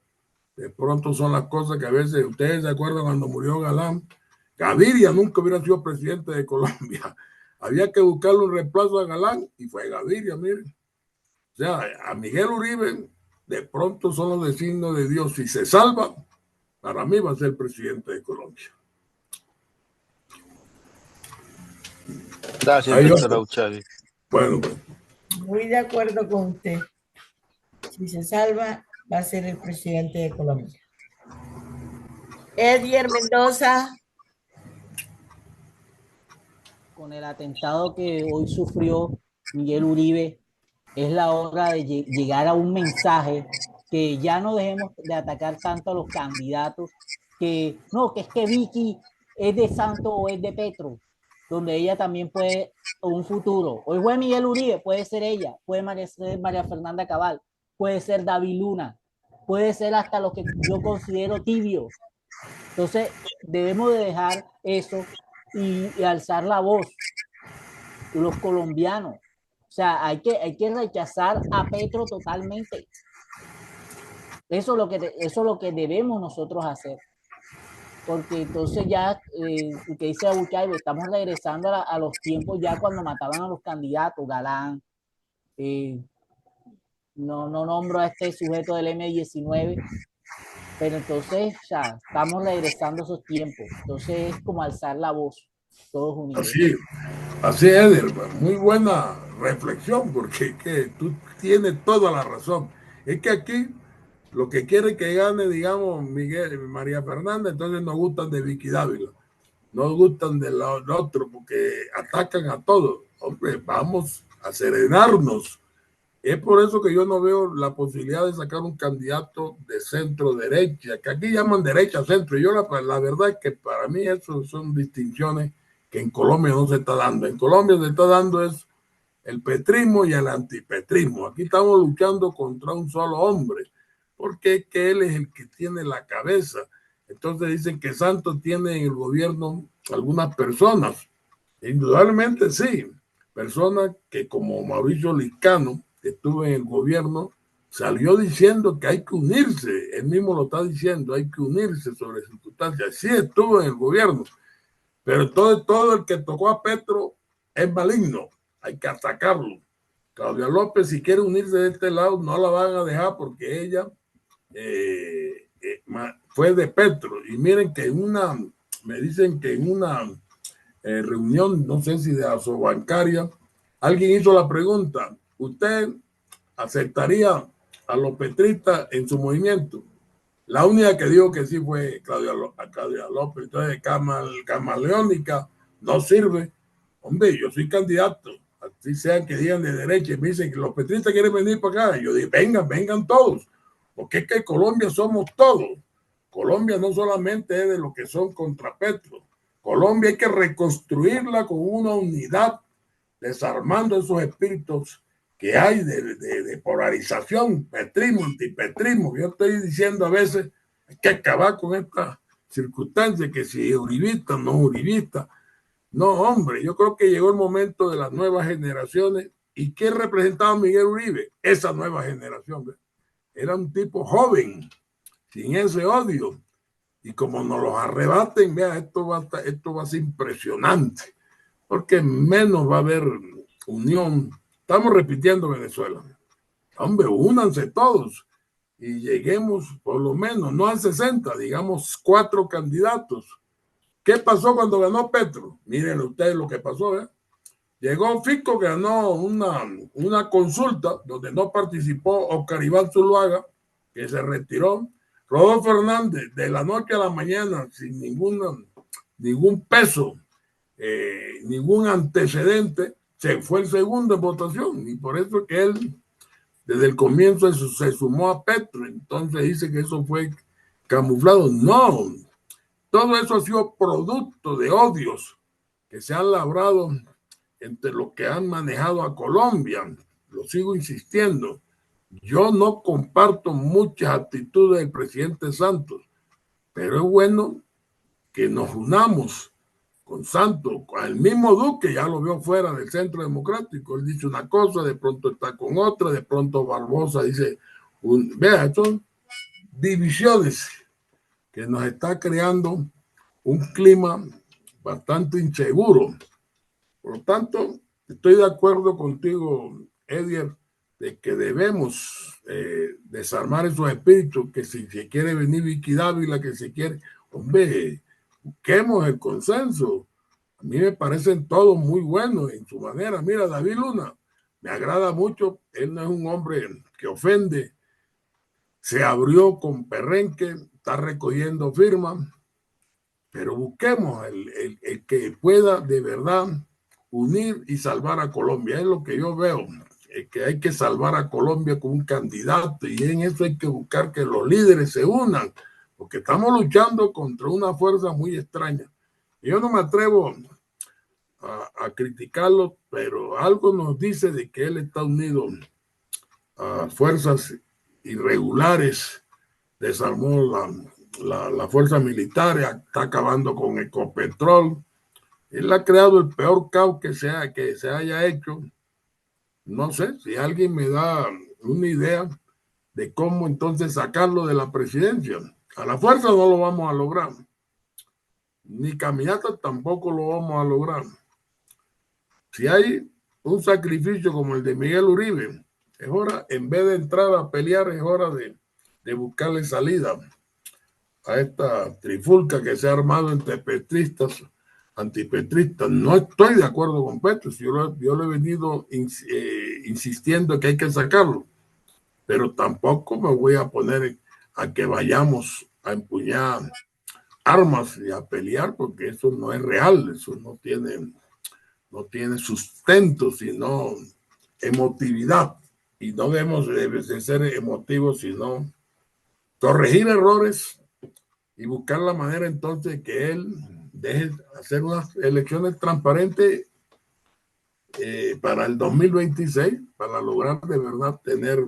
C: De pronto son las cosas que a veces, ustedes se acuerdan cuando murió Galán, Gaviria nunca hubiera sido presidente de Colombia. Había que buscarle un reemplazo a Galán y fue Gaviria, miren. O sea, a Miguel Uribe de pronto son los designios de Dios. Si se salva, para mí va a ser presidente de Colombia.
F: Gracias, doctor Auchavi.
C: Bueno.
A: Muy de acuerdo con usted. Si se salva, va a ser el presidente de Colombia. Edier Mendoza.
G: Con el atentado que hoy sufrió Miguel Uribe, es la hora de llegar a un mensaje que ya no dejemos de atacar tanto a los candidatos, que no, que es que Vicky es de Santos o es de Petro, donde ella también puede, un futuro. Hoy fue Miguel Uribe, puede ser ella, puede ser María Fernanda Cabal, puede ser David Luna, puede ser hasta los que yo considero tibios. Entonces, debemos de dejar eso y alzar la voz, los colombianos. O sea, hay que rechazar a Petro totalmente. Eso es lo que debemos nosotros hacer. Porque entonces ya, que dice Abuchaibe, estamos regresando a los tiempos ya cuando mataban a los candidatos, Galán. No nombro a este sujeto del M19, pero entonces ya estamos regresando a esos tiempos. Entonces es como alzar la voz, todos unidos.
C: Así es, Eder, muy buena reflexión, porque tú tienes toda la razón. Es que aquí lo que quiere que gane, digamos, María Fernanda, entonces nos gustan de Vicky Dávila, nos gustan del otro, porque atacan a todos. Hombre, vamos a serenarnos. Es por eso que yo no veo la posibilidad de sacar un candidato de centro-derecha, que aquí llaman derecha-centro. Yo la verdad es que para mí eso son distinciones que en Colombia no se está dando. En Colombia se está dando es el petrismo y el antipetrismo. Aquí estamos luchando contra un solo hombre, porque es que él es el que tiene la cabeza, Entonces dicen que Santos tiene en el gobierno algunas personas. Indudablemente sí, personas que como Mauricio Liscano, que estuvo en el gobierno, salió diciendo que hay que unirse, él mismo lo está diciendo, hay que unirse sobre circunstancias. Sí estuvo en el gobierno, pero todo el que tocó a Petro es maligno, hay que atacarlo. Claudia López, si quiere unirse de este lado, no la van a dejar porque ella fue de Petro. Y miren que me dicen que en una reunión, no sé si de asobancaria, alguien hizo la pregunta: ¿usted aceptaría a los petristas en su movimiento? La única que dijo que sí fue Claudia López. Entonces, camaleónica no sirve. Hombre, yo soy candidato, así sean que digan de derecha, y me dicen que los petristas quieren venir para acá. Yo digo, vengan todos, porque es que Colombia somos todos. Colombia no solamente es de los que son contra Petro. Colombia hay que reconstruirla con una unidad, desarmando esos espíritus que hay de polarización, petrismo, antipetrismo. Yo estoy diciendo a veces hay que acabar con esta circunstancia, que si uribista, no uribista. No, hombre, yo creo que llegó el momento de las nuevas generaciones. ¿Y qué representaba Miguel Uribe? Esa nueva generación. ¿Ve? Era un tipo joven, sin ese odio. Y como nos los arrebaten, vea, esto va a ser impresionante, porque menos va a haber unión. Estamos repitiendo Venezuela. Hombre, únanse todos y lleguemos por lo menos, no a 60, digamos 4 candidatos. ¿Qué pasó cuando ganó Petro? Miren ustedes lo que pasó. Llegó Fico, que ganó una consulta donde no participó Oscar Iván Zuluaga, que se retiró. Rodolfo Hernández, de la noche a la mañana, sin ningún peso, ningún antecedente, se fue el segundo en votación. Y por eso que él, desde el comienzo, se sumó a Petro. Entonces dice que eso fue camuflado. No, todo eso ha sido producto de odios que se han labrado entre los que han manejado a Colombia. Lo sigo insistiendo. Yo no comparto muchas actitudes del presidente Santos, pero es bueno que nos unamos con Santos. El mismo Duque ya lo vio fuera del Centro Democrático. Él dice una cosa, de pronto está con otra, de pronto Barbosa dice, vea, son divisiones que nos está creando un clima bastante inseguro. Por lo tanto, estoy de acuerdo contigo, Edier, de que debemos desarmar esos espíritus, que si se quiere venir Vicky Dávila, que se quiere, hombre, busquemos el consenso. A mí me parecen todos muy buenos en su manera. Mira, David Luna, me agrada mucho, él no es un hombre que ofende, se abrió con perrenque, está recogiendo firmas, pero busquemos el que pueda de verdad unir y salvar a Colombia. Es lo que yo veo, que hay que salvar a Colombia con un candidato, y en eso hay que buscar que los líderes se unan, porque estamos luchando contra una fuerza muy extraña. Yo no me atrevo a criticarlo, pero algo nos dice de que él está unido a fuerzas irregulares, desarmó la fuerza militar, está acabando con Ecopetrol. Él ha creado el peor caos que se haya hecho. No sé si alguien me da una idea de cómo entonces sacarlo de la presidencia. A la fuerza no lo vamos a lograr, ni caminata tampoco lo vamos a lograr. Si hay un sacrificio como el de Miguel Uribe, es hora, en vez de entrar a pelear, es hora de buscarle salida a esta trifulca que se ha armado entre petristas, antipetristas. No estoy de acuerdo con Petro, yo lo he venido insistiendo que hay que sacarlo, pero tampoco me voy a poner a que vayamos a empuñar armas y a pelear, porque eso no es real, eso no tiene sustento, sino emotividad, y no debemos de ser emotivos, sino corregir errores y buscar la manera entonces que él deje hacer unas elecciones transparentes para el 2026, para lograr de verdad tener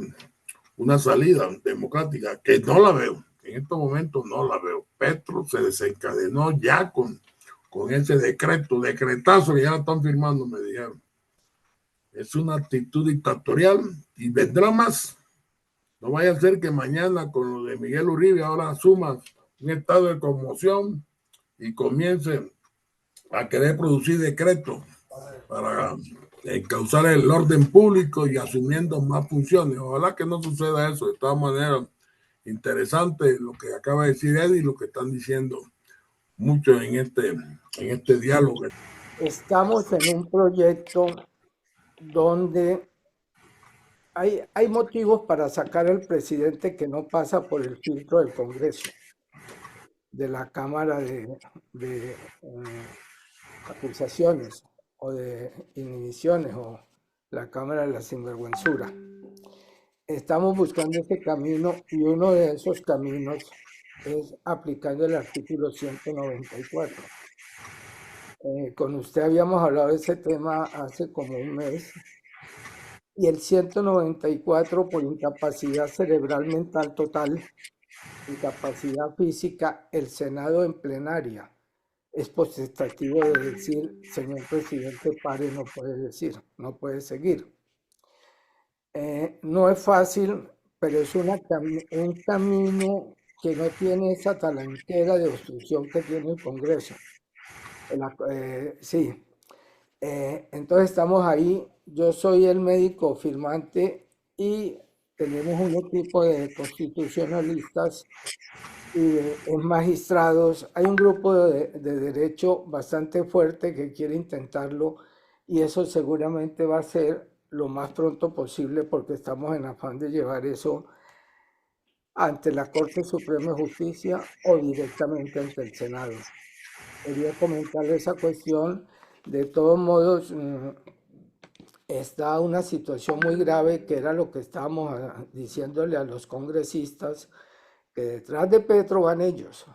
C: una salida democrática, que no la veo. En estos momentos no la veo. Petro se desencadenó ya con ese decretazo que ya la están firmando, me dijeron. Es una actitud dictatorial y vendrá más. No vaya a ser que mañana con lo de Miguel Uribe ahora asuma un estado de conmoción y comience a querer producir decretos para causar el orden público y asumiendo más funciones. Ojalá que no suceda eso. De todas maneras, interesante lo que acaba de decir Eddie y lo que están diciendo muchos en este diálogo.
H: Estamos en un proyecto donde hay motivos para sacar al presidente que no pasa por el filtro del Congreso, de la Cámara de acusaciones o de inhibiciones o la Cámara de la Sinvergüenzura. Estamos buscando ese camino y uno de esos caminos es aplicando el artículo 194. Con usted habíamos hablado de ese tema hace como un mes. Y el 194 por incapacidad cerebral mental total, incapacidad física, el Senado en plenaria es potestativo de decir, señor presidente, pare, no puede decir, no puede seguir. No es fácil, pero es un camino que no tiene esa talanquera de obstrucción que tiene el Congreso. Sí. Entonces estamos ahí. Yo soy el médico firmante y tenemos un equipo de constitucionalistas y de magistrados. Hay un grupo de derecho bastante fuerte que quiere intentarlo y eso seguramente va a ser lo más pronto posible porque estamos en afán de llevar eso ante la Corte Suprema de Justicia o directamente ante el Senado. Quería comentarle esa cuestión. De todos modos, está una situación muy grave que era lo que estábamos diciéndole a los congresistas, que detrás de Petro van ellos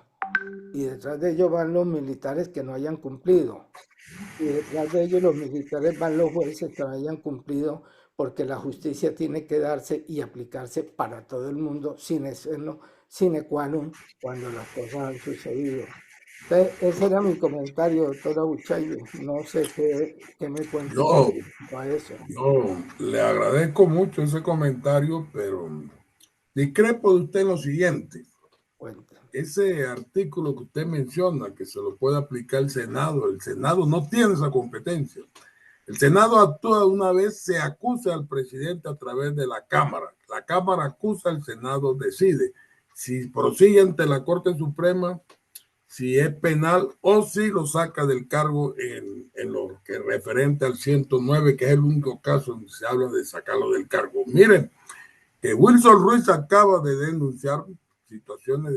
H: y detrás de ellos van los militares que no hayan cumplido y detrás de ellos los militares van los jueces que no hayan cumplido, porque la justicia tiene que darse y aplicarse para todo el mundo sine qua non cuando las cosas han sucedido. Entonces, ese era mi comentario, doctor Abuchaibe. No sé qué me cuenta a eso.
C: Yo le agradezco mucho ese comentario, pero discrepo de usted en lo siguiente.
H: Cuenta.
C: Ese artículo que usted menciona, que se lo puede aplicar el Senado no tiene esa competencia. El Senado actúa una vez se acusa al presidente a través de la Cámara. La Cámara acusa, el Senado decide si prosigue ante la Corte Suprema, si es penal o si lo saca del cargo en lo que referente al 109, que es el único caso donde se habla de sacarlo del cargo. Miren, que Wilson Ruiz acaba de denunciar situaciones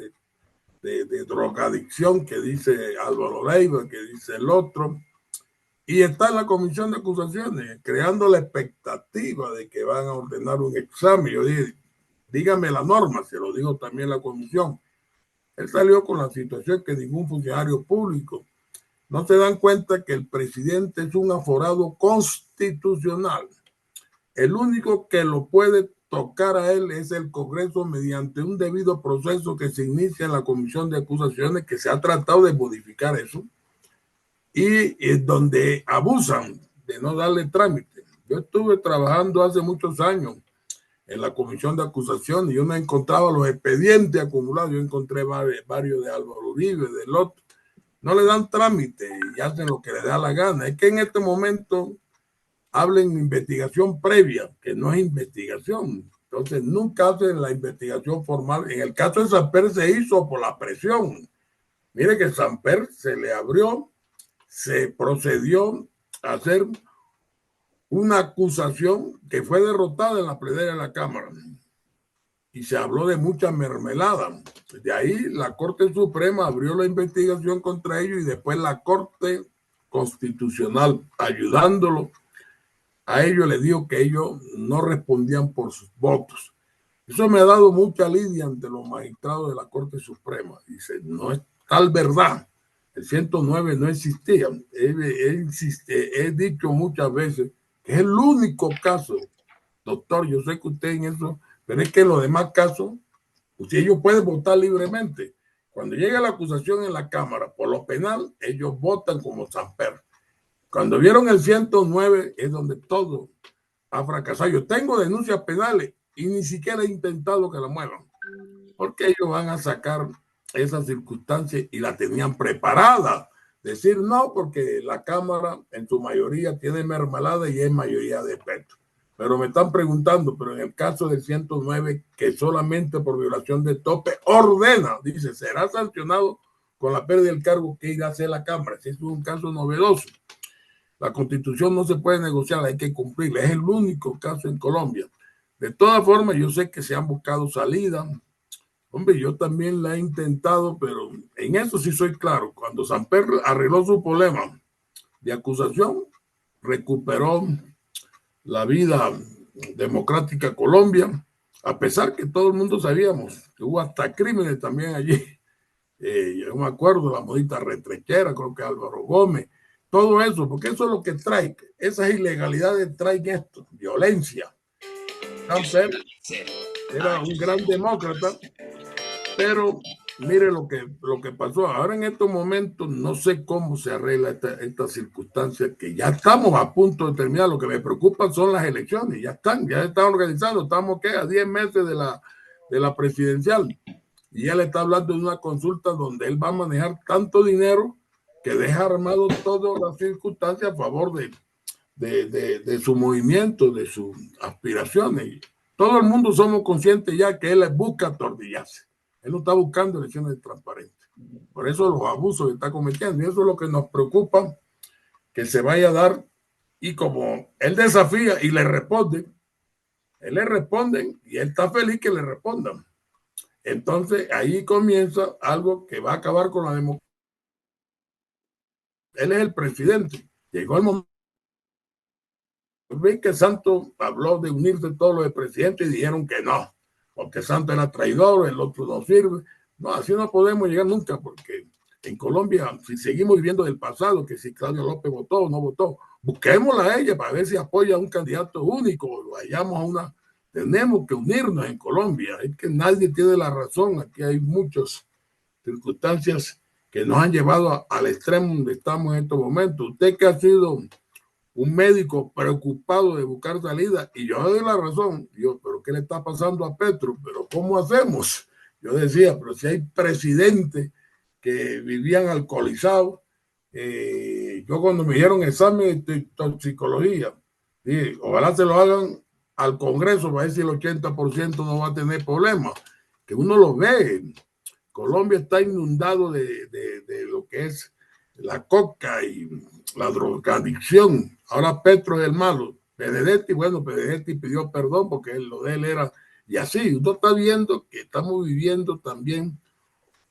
C: de drogadicción que dice Álvaro Leiva, que dice el otro, y está en la comisión de acusaciones, creando la expectativa de que van a ordenar un examen. Yo dije, dígame la norma, se lo digo también la comisión. Él salió con la situación que ningún funcionario público. No se dan cuenta que el presidente es un aforado constitucional. El único que lo puede tocar a él es el Congreso mediante un debido proceso que se inicia en la comisión de acusaciones, que se ha tratado de modificar eso, y donde abusan de no darle trámite. Yo estuve trabajando hace muchos años en la comisión de acusación y yo no encontraba los expedientes acumulados. Yo encontré varios de Álvaro Uribe, del otro. No le dan trámite y hacen lo que le da la gana. Es que en este momento hablen de investigación previa, que no es investigación. Entonces nunca hacen la investigación formal. En el caso de Samper se hizo por la presión. Mire que Samper se le abrió, se procedió a hacer una acusación que fue derrotada en la plenaria de la Cámara y se habló de mucha mermelada. De ahí la Corte Suprema abrió la investigación contra ellos y después la Corte Constitucional, ayudándolo a ellos, le dijo que ellos no respondían por sus votos. Eso me ha dado mucha lidia ante los magistrados de la Corte Suprema. Dice, no es tal verdad. El 109 no existía. He dicho muchas veces que es el único caso, doctor, yo sé que usted en eso, pero es que en los demás casos Ellos pueden votar libremente. Cuando llega la acusación en la Cámara por lo penal, ellos votan como Samper. Cuando vieron el 109 es donde todo ha fracasado. Yo tengo denuncias penales y ni siquiera he intentado que la muevan, porque ellos van a sacar esas circunstancias y la tenían preparada. Decir no, porque la Cámara en su mayoría tiene mermelada y es mayoría de Petro. Pero me están preguntando, pero en el caso del 109, que solamente por violación de tope ordena, dice, será sancionado con la pérdida del cargo, que irá a hacer la Cámara. Si es un caso novedoso. La Constitución no se puede negociar, hay que cumplirla. Es el único caso en Colombia. De todas formas, yo sé que se han buscado salidas. Hombre, yo también la he intentado, pero en eso sí soy claro. Cuando Samper arregló su problema de acusación, recuperó la vida democrática Colombia, a pesar que todo el mundo sabíamos que hubo hasta crímenes también allí. Yo me acuerdo, la modita retrechera, creo que Álvaro Gómez, todo eso, porque eso es lo que trae, esas ilegalidades traen esto, violencia. Samper era un gran demócrata, pero mire lo que pasó. Ahora en estos momentos no sé cómo se arregla esta circunstancia, que ya estamos a punto de terminar. Lo que me preocupa son las elecciones, ya están organizando, estamos a 10 meses de la presidencial, y él está hablando de una consulta donde él va a manejar tanto dinero que deja armado todas las circunstancias a favor de su movimiento, de sus aspiraciones. Todo el mundo somos conscientes ya que él busca tortillarse. Él no está buscando elecciones transparentes. Por eso los abusos que está cometiendo. Y eso es lo que nos preocupa, que se vaya a dar. Y como él desafía y le responden, él le responden y él está feliz que le respondan. Entonces ahí comienza algo que va a acabar con la democracia. Él es el presidente. Llegó el momento. Ven que Santos habló de unirse todos los presidentes y dijeron que no, porque Santos era traidor, el otro no sirve. No, así no podemos llegar nunca, porque en Colombia, si seguimos viviendo del pasado, que si Claudia López votó o no votó, busquémosla a ella para ver si apoya a un candidato único, vayamos a una. Tenemos que unirnos en Colombia, es que nadie tiene la razón, aquí hay muchas circunstancias que nos han llevado al extremo donde estamos en estos momentos. Usted que ha sido un médico preocupado de buscar salida, y yo doy la razón, Dios, pero ¿qué le está pasando a Petro? ¿Pero cómo hacemos? Yo decía, pero si hay presidentes que vivían alcoholizados, yo cuando me dieron examen de toxicología, dije, ojalá se lo hagan al Congreso para ver si el 80% no va a tener problemas, que uno lo ve. Colombia está inundado de lo que es la coca y la drogadicción. Ahora Petro es el malo. Benedetti, bueno, Benedetti pidió perdón porque lo de él era. Y así, uno está viendo que estamos viviendo también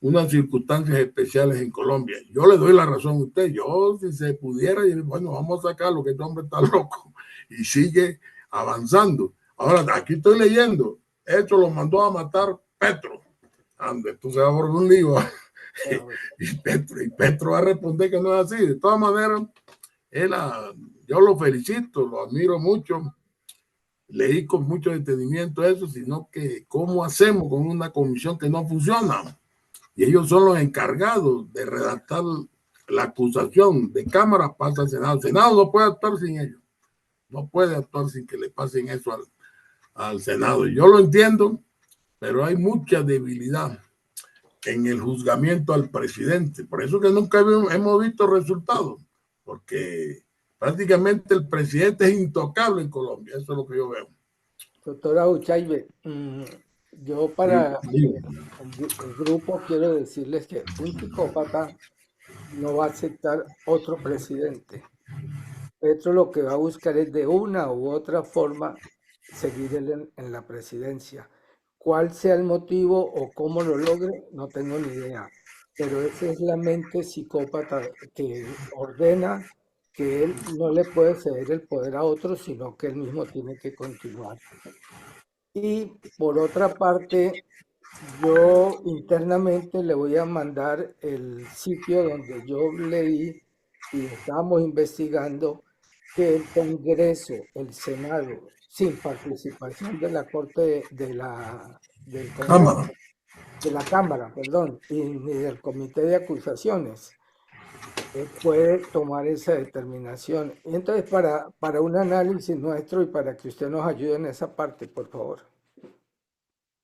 C: unas circunstancias especiales en Colombia. Yo le doy la razón a usted. Yo, si se pudiera, bueno, vamos a sacarlo, que este hombre está loco. Y sigue avanzando. Ahora, aquí estoy leyendo. Esto lo mandó a matar Petro. Ande, tú se va a volver un lío. Y Petro va a responder que no es así. De todas maneras, yo lo felicito, lo admiro mucho. Leí con mucho detenimiento eso, sino que cómo hacemos con una comisión que no funciona. Y ellos son los encargados de redactar la acusación. De Cámara pasa al Senado. El Senado no puede actuar sin ellos. No puede actuar sin que le pasen eso al Senado. Yo lo entiendo, pero hay mucha debilidad en el juzgamiento al presidente. Por eso que nunca hemos visto resultados, porque prácticamente el presidente es intocable en Colombia. Eso es lo que yo veo.
H: Doctora Uchaibe, yo para el grupo quiero decirles que un psicópata no va a aceptar otro presidente. Petro lo que va a buscar es de una u otra forma seguir en la presidencia. Cuál sea el motivo o cómo lo logre, no tengo ni idea. Pero esa es la mente psicópata que ordena que él no le puede ceder el poder a otros, sino que él mismo tiene que continuar. Y por otra parte, yo internamente le voy a mandar el sitio donde yo leí y estábamos investigando que el Congreso, el Senado, sin participación de la Corte del Congreso, de la Cámara, perdón, y ni del Comité de Acusaciones puede tomar esa determinación. Y entonces, para un análisis nuestro y para que usted nos ayude en esa parte, por favor.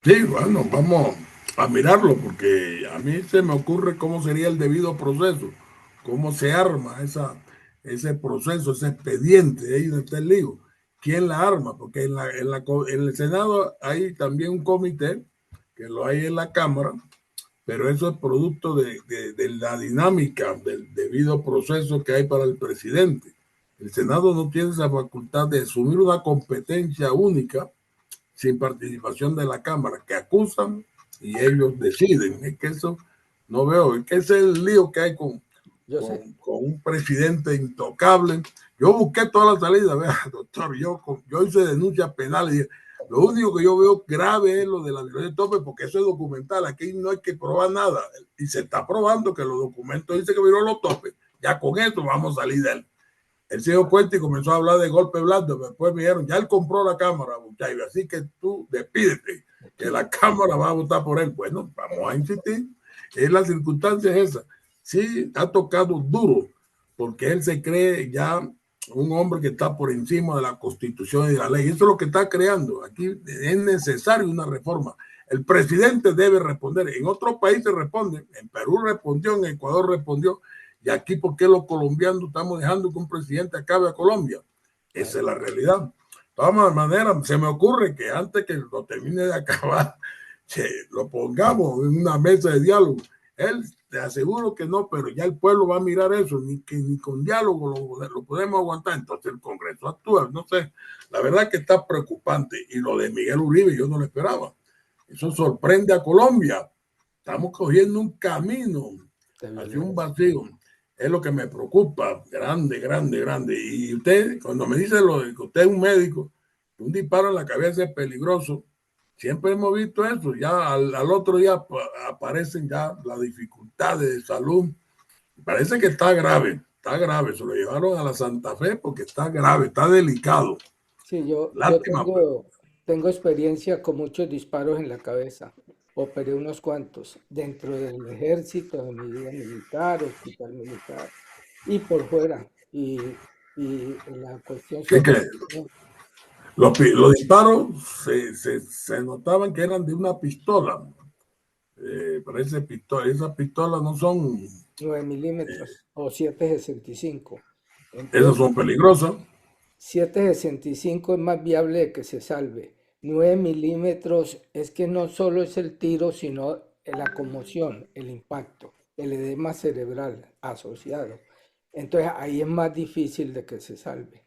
C: Sí, bueno, vamos a mirarlo porque a mí se me ocurre cómo sería el debido proceso, cómo se arma ese proceso, ese expediente, ahí donde está el lío. ¿Quién la arma? Porque en el Senado hay también un comité, que lo hay en la Cámara, pero eso es producto de la dinámica del debido proceso que hay para el presidente. El Senado no tiene esa facultad de asumir una competencia única sin participación de la Cámara, que acusan y ellos deciden. Es que eso no veo, es que ese es el lío que hay con un presidente intocable. Yo busqué toda la salida, vea, doctor, yo hice denuncias penales y lo único que yo veo grave es lo de la violación de tope, porque eso es documental, aquí no hay que probar nada, y se está probando que los documentos dicen que violó los topes, ya con eso vamos a salir de él. Él se dio cuenta y comenzó a hablar de golpe blando, pero después me dijeron, ya él compró la Cámara, muchachos, así que tú despídete, que la Cámara va a votar por él. Bueno, vamos a insistir, es la circunstancia es esa. Sí, ha tocado duro, porque él se cree ya un hombre que está por encima de la Constitución y de la ley. Eso es lo que está creando. Aquí es necesaria una reforma. El presidente debe responder. En otros países responden. En Perú respondió, en Ecuador respondió. Y aquí, ¿por qué los colombianos estamos dejando que un presidente acabe a Colombia? Esa es la realidad. De todas maneras, se me ocurre que antes que lo termine de acabar, lo pongamos en una mesa de diálogo. Él, te aseguro que no, pero ya el pueblo va a mirar eso, ni con diálogo lo podemos aguantar. Entonces el Congreso actúa, no sé. La verdad que está preocupante. Y lo de Miguel Uribe yo no lo esperaba. Eso sorprende a Colombia. Estamos cogiendo un camino hacia un vacío. Es lo que me preocupa, grande, grande, grande. Y usted, cuando me dice lo de que usted es un médico, un disparo en la cabeza es peligroso. Siempre hemos visto eso. Ya al otro día aparecen ya las dificultades de salud. Parece que está grave. Se lo llevaron a la Santa Fe porque está grave, está delicado.
H: Sí, yo
C: Lástima,
H: tengo experiencia con muchos disparos en la cabeza. Operé unos cuantos dentro del ejército, de mi vida militar, hospital militar y por fuera. Y la cuestión
C: los disparos se notaban que eran de una pistola. Parece pistola. Esas pistolas no son
H: 9 milímetros o 7,65.
C: Esas son peligrosas.
H: 7,65 es más viable de que se salve. 9 milímetros es que no solo es el tiro, sino la conmoción, el impacto, el edema cerebral asociado. Entonces ahí es más difícil de que se salve.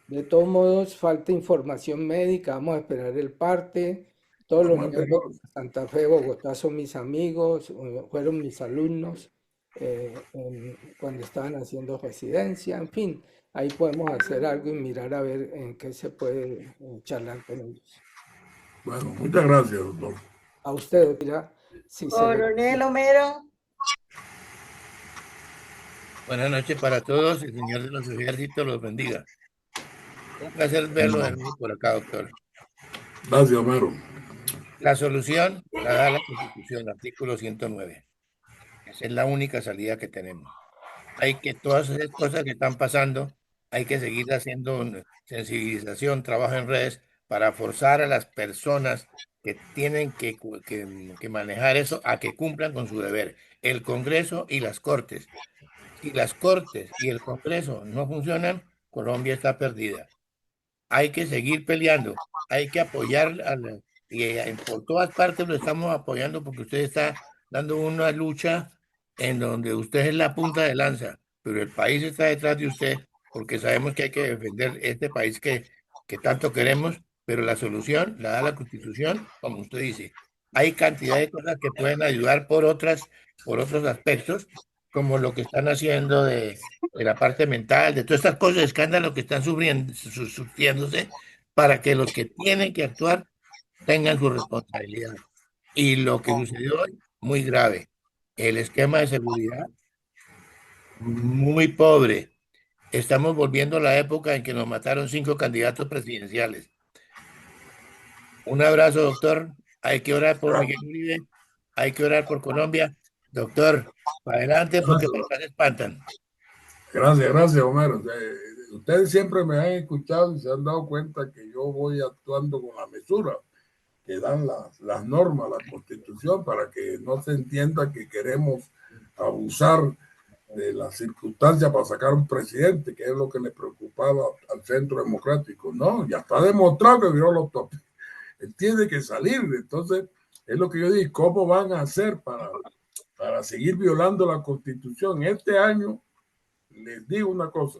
H: De todos modos, falta información médica, vamos a esperar el parte. Todos los niños de Santa Fe, Bogotá son mis amigos, fueron mis alumnos cuando estaban haciendo residencia, en fin. Ahí podemos hacer algo y mirar a ver en qué se puede charlar con ellos.
C: Bueno, muchas gracias, doctor.
H: A usted, mira. Si
A: Coronel Homero.
I: Buenas noches para todos. El Señor de los Ejércitos los bendiga. Un placer verlo de nuevo por acá, doctor.
C: Gracias, Homero.
I: La solución la da la Constitución, artículo 109. Esa es la única salida que tenemos. Hay que, todas esas cosas que están pasando, hay que seguir haciendo sensibilización, trabajo en redes para forzar a las personas que tienen que manejar eso a que cumplan con su deber. El Congreso y las Cortes. Si las Cortes y el Congreso no funcionan, Colombia está perdida. Hay que seguir peleando, hay que apoyar por todas partes lo estamos apoyando porque usted está dando una lucha en donde usted es la punta de lanza, pero el país está detrás de usted porque sabemos que hay que defender este país que tanto queremos, pero la solución la da la Constitución, como usted dice. Hay cantidad de cosas que pueden ayudar por otros aspectos, como lo que están haciendo de la parte mental, de todas estas cosas, escándalos que están sufriéndose, para que los que tienen que actuar tengan su responsabilidad. Y lo que sucedió hoy, muy grave. El esquema de seguridad, muy pobre. Estamos volviendo a la época en que nos mataron 5 candidatos presidenciales. Un abrazo, doctor. Hay que orar por Miguel Uribe hay que orar por Colombia. Doctor, para adelante porque por acá se espantan.
C: Gracias, Homero. Ustedes siempre me han escuchado y se han dado cuenta que yo voy actuando con la mesura que dan las normas, la Constitución, para que no se entienda que queremos abusar de las circunstancias para sacar un presidente, que es lo que le preocupaba al Centro Democrático. No, ya está demostrado que violó los topes. Él tiene que salir. Entonces, es lo que yo digo, ¿cómo van a hacer para seguir violando la Constitución? Este año, les digo una cosa,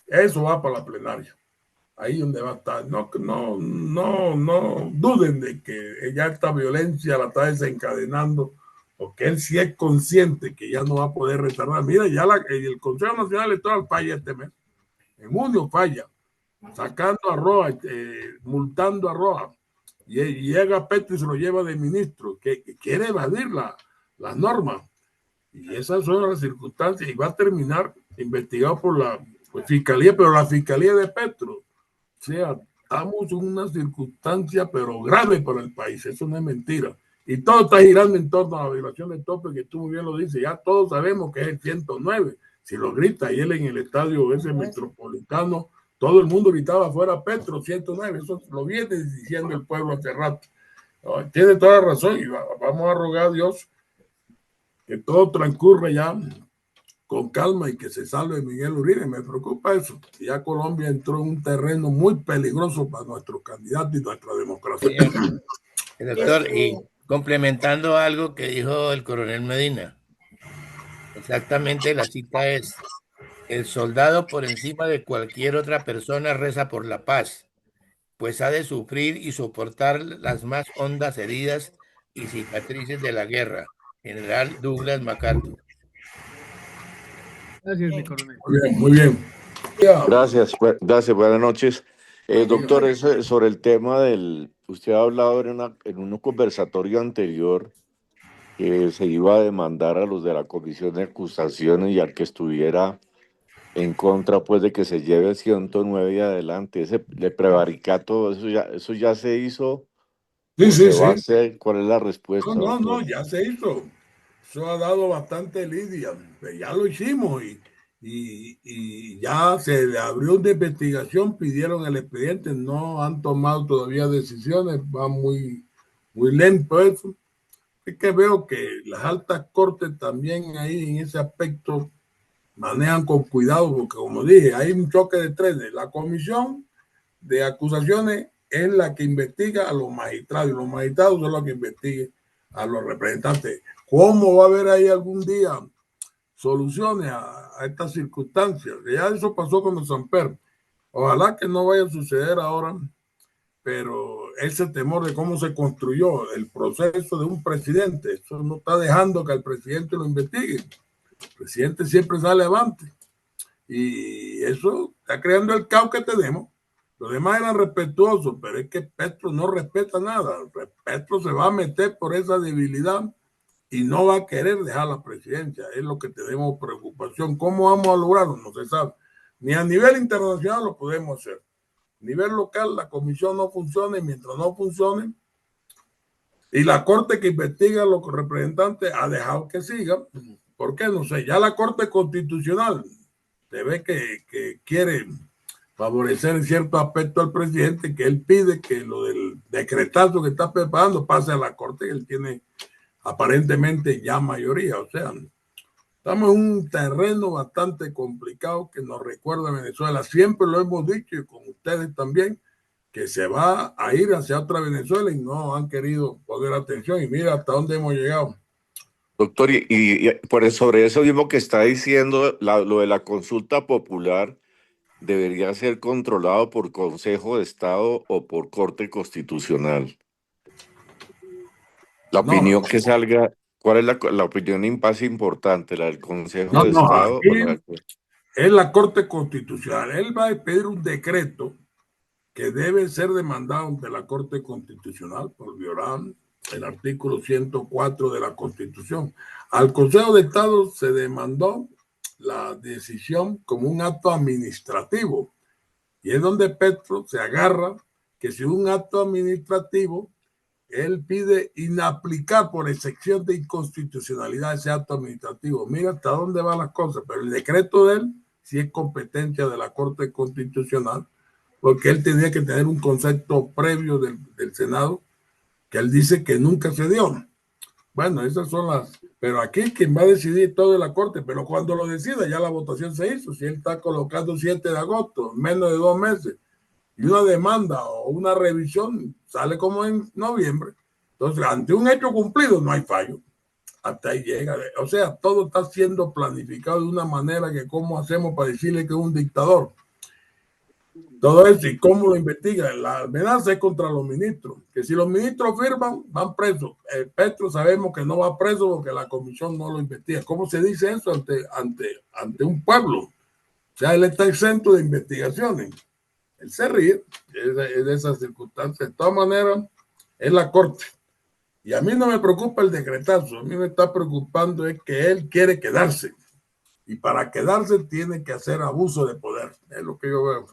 C: eso va para la plenaria. Ahí donde va a estar. No duden de que ya esta violencia la está desencadenando, porque él sí es consciente que ya no va a poder retardar. Mira, ya el Consejo Nacional Electoral falla este mes. En junio falla, sacando a Roa, multando a Roa. Y llega Petro y se lo lleva de ministro, que quiere evadir las normas. Y esas son las circunstancias. Y va a terminar investigado por la Fiscalía, pero la Fiscalía de Petro. O sea, estamos en una circunstancia, pero grave para el país. Eso no es mentira. Y todo está girando en torno a la violación del tope, que tú muy bien lo dices. Ya todos sabemos que es el 109. Si lo grita y él en el estadio ese metropolitano, todo el mundo gritaba fuera Petro, 109. Eso lo viene diciendo el pueblo hace rato. Tiene toda la razón y vamos a rogar a Dios que todo transcurra ya con calma y que se salve Miguel Uribe. Me preocupa eso. Ya Colombia entró en un terreno muy peligroso para nuestros candidatos y nuestra democracia.
I: Doctor, y complementando algo que dijo el coronel Medina, exactamente la cita es: el soldado por encima de cualquier otra persona reza por la paz, pues ha de sufrir y soportar las más hondas heridas y cicatrices de la guerra. General Douglas MacArthur.
B: Gracias, mi coronel.
C: Muy bien.
J: Gracias, buenas noches. Doctor, sobre el tema usted ha hablado en un conversatorio anterior que se iba a demandar a los de la Comisión de Acusaciones y al que estuviera en contra, pues, de que se lleve el 109 y adelante. Ese de prevaricato, eso ya se hizo.
C: Sí.
J: ¿Va a hacer? ¿Cuál es la respuesta?
C: No, ya se hizo. Eso ha dado bastante lidia. Ya lo hicimos y ya se le abrió una investigación, pidieron el expediente, no han tomado todavía decisiones, va muy lento eso. Es que veo que las altas cortes también ahí en ese aspecto manejan con cuidado, porque como dije, hay un choque de trenes. La comisión de acusaciones es la que investiga a los magistrados y los magistrados son los que investiguen a los representantes. ¿Cómo va a haber ahí algún día soluciones a estas circunstancias? Ya eso pasó con el Samper. Ojalá que no vaya a suceder ahora, pero ese temor de cómo se construyó el proceso de un presidente, eso no está dejando que el presidente lo investigue. El presidente siempre sale avante y eso está creando el caos que tenemos. Los demás eran respetuosos, pero es que Petro no respeta nada. Petro se va a meter por esa debilidad y no va a querer dejar la presidencia. Es lo que tenemos preocupación. ¿Cómo vamos a lograrlo? No se sabe. Ni a nivel internacional lo podemos hacer. A nivel local la comisión no funciona y mientras no funcione, y la corte que investiga a los representantes ha dejado que siga. ¿Por qué? No sé. Ya la Corte Constitucional se ve que quiere favorecer en cierto aspecto al presidente, que él pide que lo del decretazo que está preparando pase a la Corte, que él tiene aparentemente ya mayoría. O sea, estamos en un terreno bastante complicado que nos recuerda a Venezuela. Siempre lo hemos dicho y con ustedes también, que se va a ir hacia otra Venezuela y no han querido poner atención. Y mira hasta dónde hemos llegado.
J: Doctor, sobre eso mismo que está diciendo, lo de la consulta popular debería ser controlado por Consejo de Estado o por Corte Constitucional. La opinión que salga, ¿cuál es la opinión más importante? ¿La del Consejo de Estado?
C: Es la Corte Constitucional. Él va a pedir un decreto que debe ser demandado ante la Corte Constitucional por violar el artículo 104 de la Constitución. Al Consejo de Estado se demandó la decisión como un acto administrativo y es donde Petro se agarra que si un acto administrativo él pide inaplicar por excepción de inconstitucionalidad ese acto administrativo. Mira hasta dónde van las cosas, pero el decreto de él sí es competencia de la Corte Constitucional, porque él tenía que tener un concepto previo del Senado, que él dice que nunca se dio. Bueno, esas son las... Pero aquí quien va a decidir todo es la Corte, pero cuando lo decida ya la votación se hizo. Si él está colocando 7 de agosto, menos de 2 meses, y una demanda o una revisión sale como en noviembre, entonces ante un hecho cumplido no hay fallo. Hasta ahí llega. O sea, todo está siendo planificado de una manera que cómo hacemos para decirle que es un dictador. Todo eso, y cómo lo investigan. La amenaza es contra los ministros, que si los ministros firman, van presos. Petro sabemos que no va preso porque la comisión no lo investiga. ¿Cómo se dice eso ante un pueblo? O sea, él está exento de investigaciones. Él se ríe de esas circunstancias. De todas maneras, es la Corte. Y a mí no me preocupa el decretazo. A mí me está preocupando es que él quiere quedarse. Y para quedarse tiene que hacer abuso de poder. Es lo que yo veo.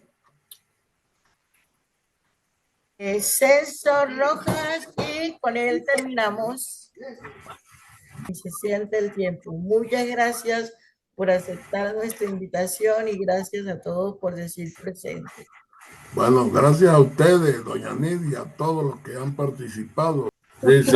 A: Celso Rojas, y con él terminamos. Y se siente el tiempo. Muchas gracias por aceptar nuestra invitación y gracias a todos por decir presente.
C: Bueno, gracias a ustedes, doña Nidia, a todos los que han participado. Sí, sí.